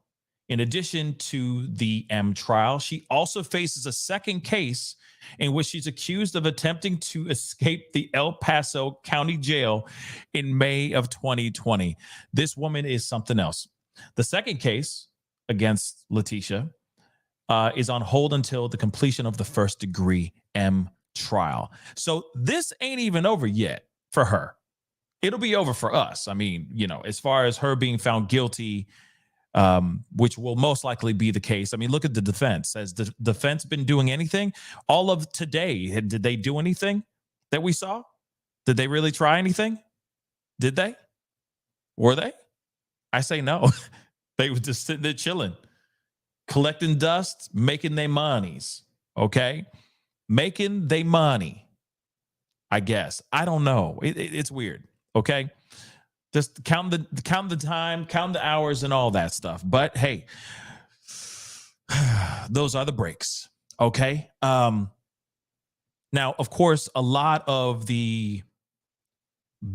In addition to the M trial, she also faces a second case in which she's accused of attempting to escape the El Paso County Jail in May of 2020. This woman is something else. The second case against Letecia is on hold until the completion of the first degree M trial. So this ain't even over yet for her. It'll be over for us. I mean, you know, as far as her being found guilty, which will most likely be the case. I mean, look at the defense. Has the defense been doing anything? All of today, did they do anything that we saw? Did they really try anything? Did they? Were they? I say no. They were just sitting there chilling, collecting dust, making their monies. Okay? Making their money, I guess. I don't know. It's weird. Okay? Just count the time, count the hours and all that stuff. But hey, those are the breaks. Okay. Now, of course, a lot of the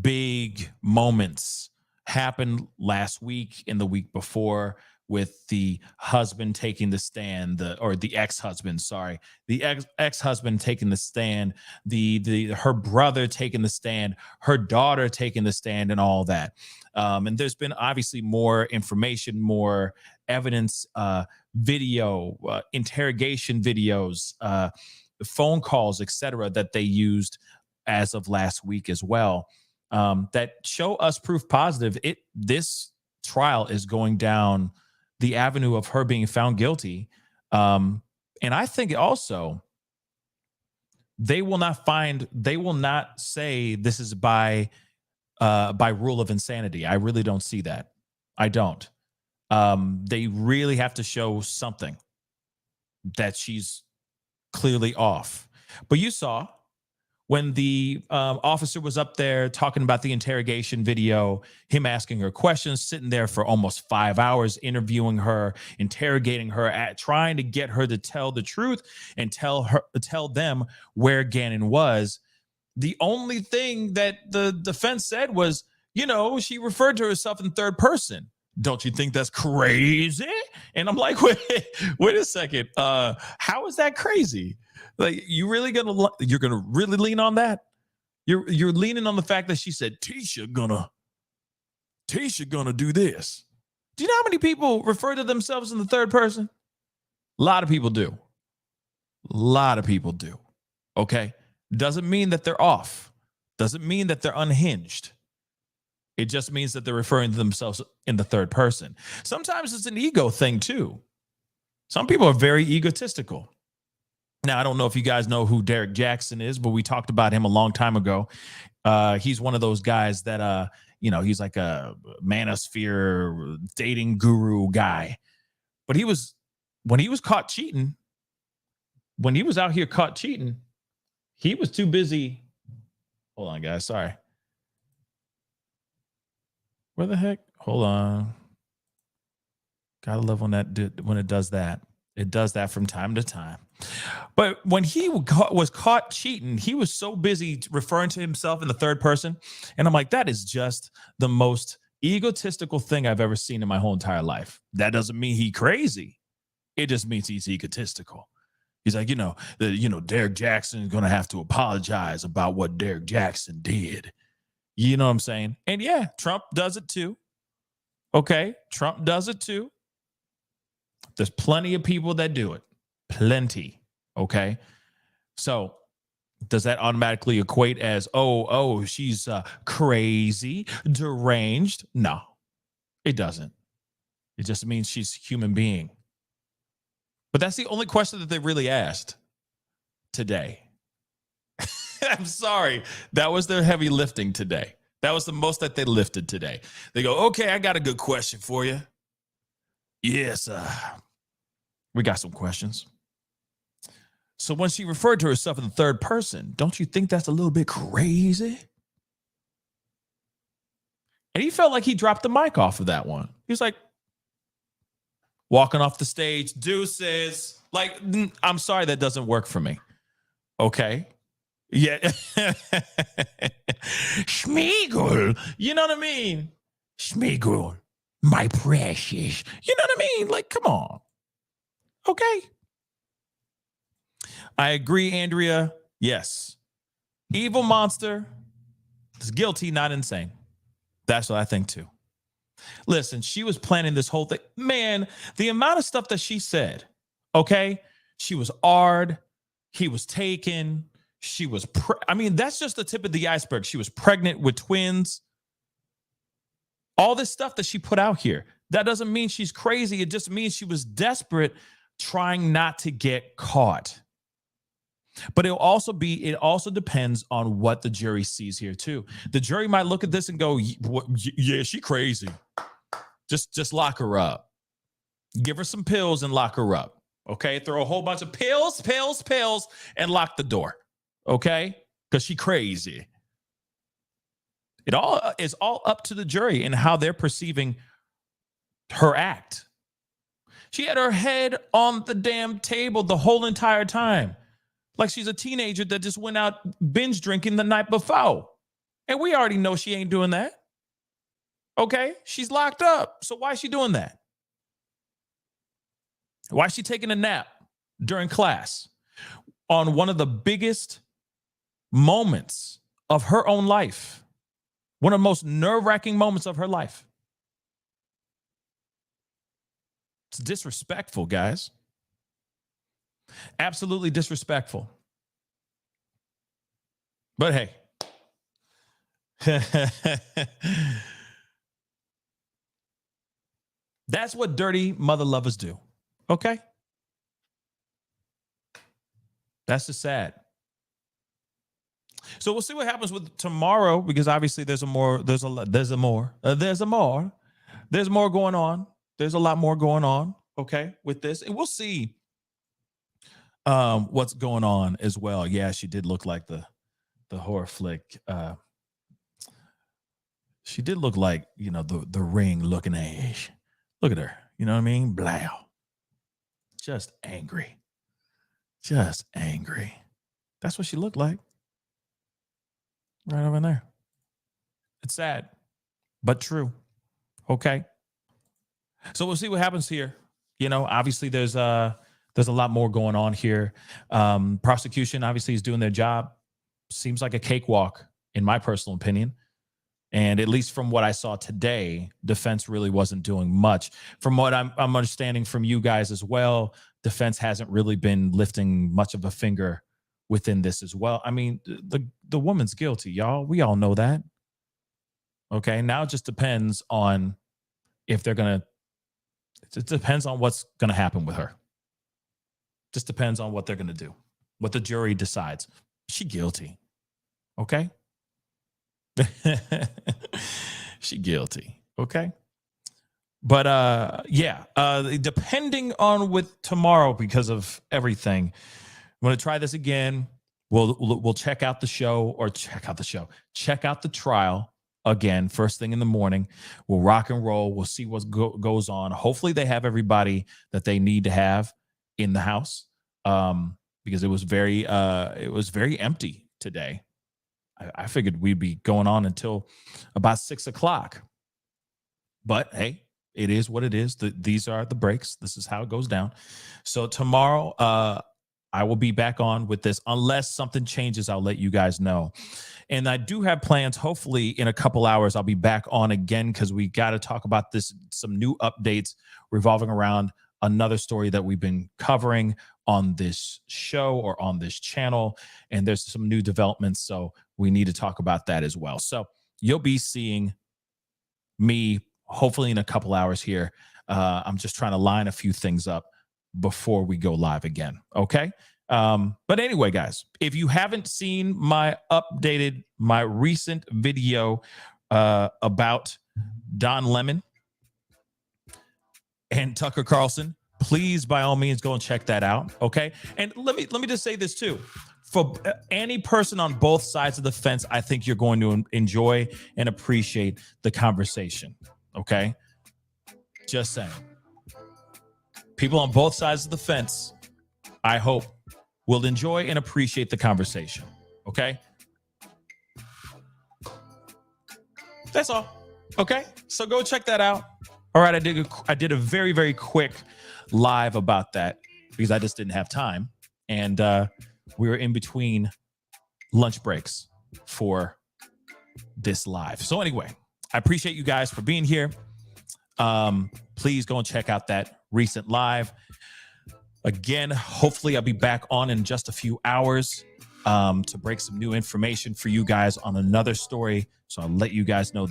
big moments happened last week and the week before, with the husband taking the stand, the ex-husband, sorry, the ex-husband taking the stand, her brother taking the stand, her daughter taking the stand, and all that. And there's been obviously more information, more evidence, video, interrogation videos, phone calls, etc., that they used as of last week as well, that show us proof positive. This trial is going down the avenue of her being found guilty. And I think also they will not say this is by rule of insanity. I really don't see that. I don't. They really have to show something that she's clearly off. But you saw when the officer was up there talking about the interrogation video, him asking her questions, sitting there for almost 5 hours, interviewing her, interrogating her, trying to get her to tell the truth and tell them where Gannon was. The only thing that the defense said was, you know, she referred to herself in third person. Don't you think that's crazy? And I'm like, wait a second. How is that crazy? Like, you're gonna really lean on that? You're leaning on the fact that she said Tisha gonna do this. Do you know how many people refer to themselves in the third person? A lot of people do. Okay. Doesn't mean that they're off. Doesn't mean that they're unhinged. It just means that they're referring to themselves in the third person. Sometimes it's an ego thing too. Some people are very egotistical. Now, I don't know if you guys know who Derek Jackson is, but we talked about him a long time ago. He's one of those guys that, he's like a manosphere dating guru guy. But when he was out here caught cheating, he was too busy. Hold on, guys. Sorry. Where the heck? Hold on. Gotta love when it does that. It does that from time to time. But when he was caught cheating, he was so busy referring to himself in the third person. And I'm like, that is just the most egotistical thing I've ever seen in my whole entire life. That doesn't mean he's crazy. It just means he's egotistical. He's like, Derek Jackson is going to have to apologize about what Derek Jackson did. You know what I'm saying? And yeah, Trump does it too. Okay, Trump does it too. There's plenty of people that do it. Plenty. Okay. So does that automatically equate as, she's crazy, deranged? No, it doesn't. It just means she's a human being. But that's the only question that they really asked today. I'm sorry. That was their heavy lifting today. That was the most that they lifted today. They go, okay, I got a good question for you. Yes, we got some questions. So when she referred to herself in the third person, don't you think that's a little bit crazy? And he felt like he dropped the mic off of that one. He was like, walking off the stage, deuces. Like, I'm sorry, that doesn't work for me. Okay. Yeah. Schmeagol. You know what I mean? Schmeagol, my precious. You know what I mean? Like, come on. Okay. I agree, Andrea. Yes. Evil monster is guilty, not insane. That's what I think too. Listen, she was planning this whole thing. Man, the amount of stuff that she said, okay? She was AR'd. He was taken. She was, I mean, that's just the tip of the iceberg. She was pregnant with twins. All this stuff that she put out here. That doesn't mean she's crazy. It just means she was desperate, trying not to get caught. But it also depends on what the jury sees here too. The jury might look at this and go, yeah, she crazy. Just lock her up. Give her some pills and lock her up. Okay. Throw a whole bunch of pills, and lock the door. Okay. Because she crazy. It all is all up to the jury and how they're perceiving her act. She had her head on the damn table the whole entire time. Like she's a teenager that just went out binge drinking the night before. And we already know she ain't doing that. Okay? She's locked up. So why is she doing that? Why is she taking a nap during class on one of the biggest moments of her own life? One of the most nerve-wracking moments of her life. It's disrespectful, guys. Absolutely disrespectful. But hey. That's what dirty mother lovers do. Okay? That's just sad. So we'll see what happens with tomorrow, because obviously there's more going on. There's a lot more going on, okay, with this. And we'll see what's going on as well. Yeah, she did look like the horror flick. She did look like, you know, the Ring looking age. Look at her. You know what I mean? Blow. Just angry. Just angry. That's what she looked like. Right over there. It's sad, but true. Okay. So we'll see what happens here. You know, obviously there's a lot more going on here. Prosecution obviously is doing their job. Seems like a cakewalk, in my personal opinion. And at least from what I saw today, defense really wasn't doing much. From what I'm understanding from you guys as well, defense hasn't really been lifting much of a finger within this as well. I mean, the woman's guilty, y'all. We all know that. Okay, now it just depends on if they're going to, it depends on what's going to happen with her. Just depends on what they're going to do, what the jury decides. She guilty. Okay? She guilty. Okay? But yeah, depending on with tomorrow, because of everything, I'm going to try this again. We'll check out the show, or check out the trial again, first thing in the morning. We'll rock and roll. We'll see what goes on. Hopefully they have everybody that they need to have in the house, because it was very empty today. I figured we'd be going on until about 6 o'clock. But hey, it is what it is. These are the breaks. This is how it goes down. So tomorrow, I will be back on with this. Unless something changes, I'll let you guys know. And I do have plans. Hopefully in a couple hours, I'll be back on again, because we got to talk about this, some new updates revolving around another story that we've been covering on this show or on this channel. And there's some new developments, so we need to talk about that as well. So you'll be seeing me hopefully in a couple hours here. I'm just trying to line a few things up before we go live again. Okay. But anyway, guys, if you haven't seen my recent video about Don Lemon and Tucker Carlson, please, by all means, go and check that out. Okay. And let me just say this too. For any person on both sides of the fence, I think you're going to enjoy and appreciate the conversation. Okay. Just saying. People on both sides of the fence, I hope, will enjoy and appreciate the conversation. Okay. That's all. Okay. So go check that out. All right. I did a very, very quick live about that because I just didn't have time. And we were in between lunch breaks for this live. So anyway, I appreciate you guys for being here. Please go and check out that recent live. Again, hopefully I'll be back on in just a few hours. to break some new information for you guys on another story. So I'll let you guys know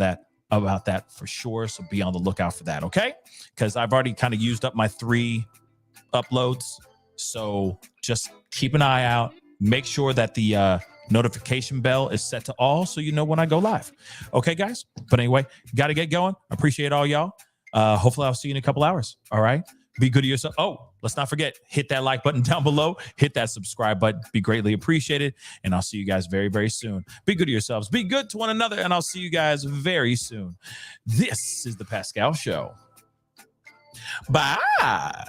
about that for sure. So be on the lookout for that, okay? Because I've already kind of used up my 3 uploads. So just keep an eye out. Make sure that the notification bell is set to all so you know when I go live. Okay, guys? But anyway, got to get going. I appreciate all y'all. Hopefully I'll see you in a couple hours. All right? Be good to yourself. Oh, let's not forget, hit that like button down below. Hit that subscribe button. Be greatly appreciated. And I'll see you guys very, very soon. Be good to yourselves. Be good to one another. And I'll see you guys very soon. This is The Pascal Show. Bye.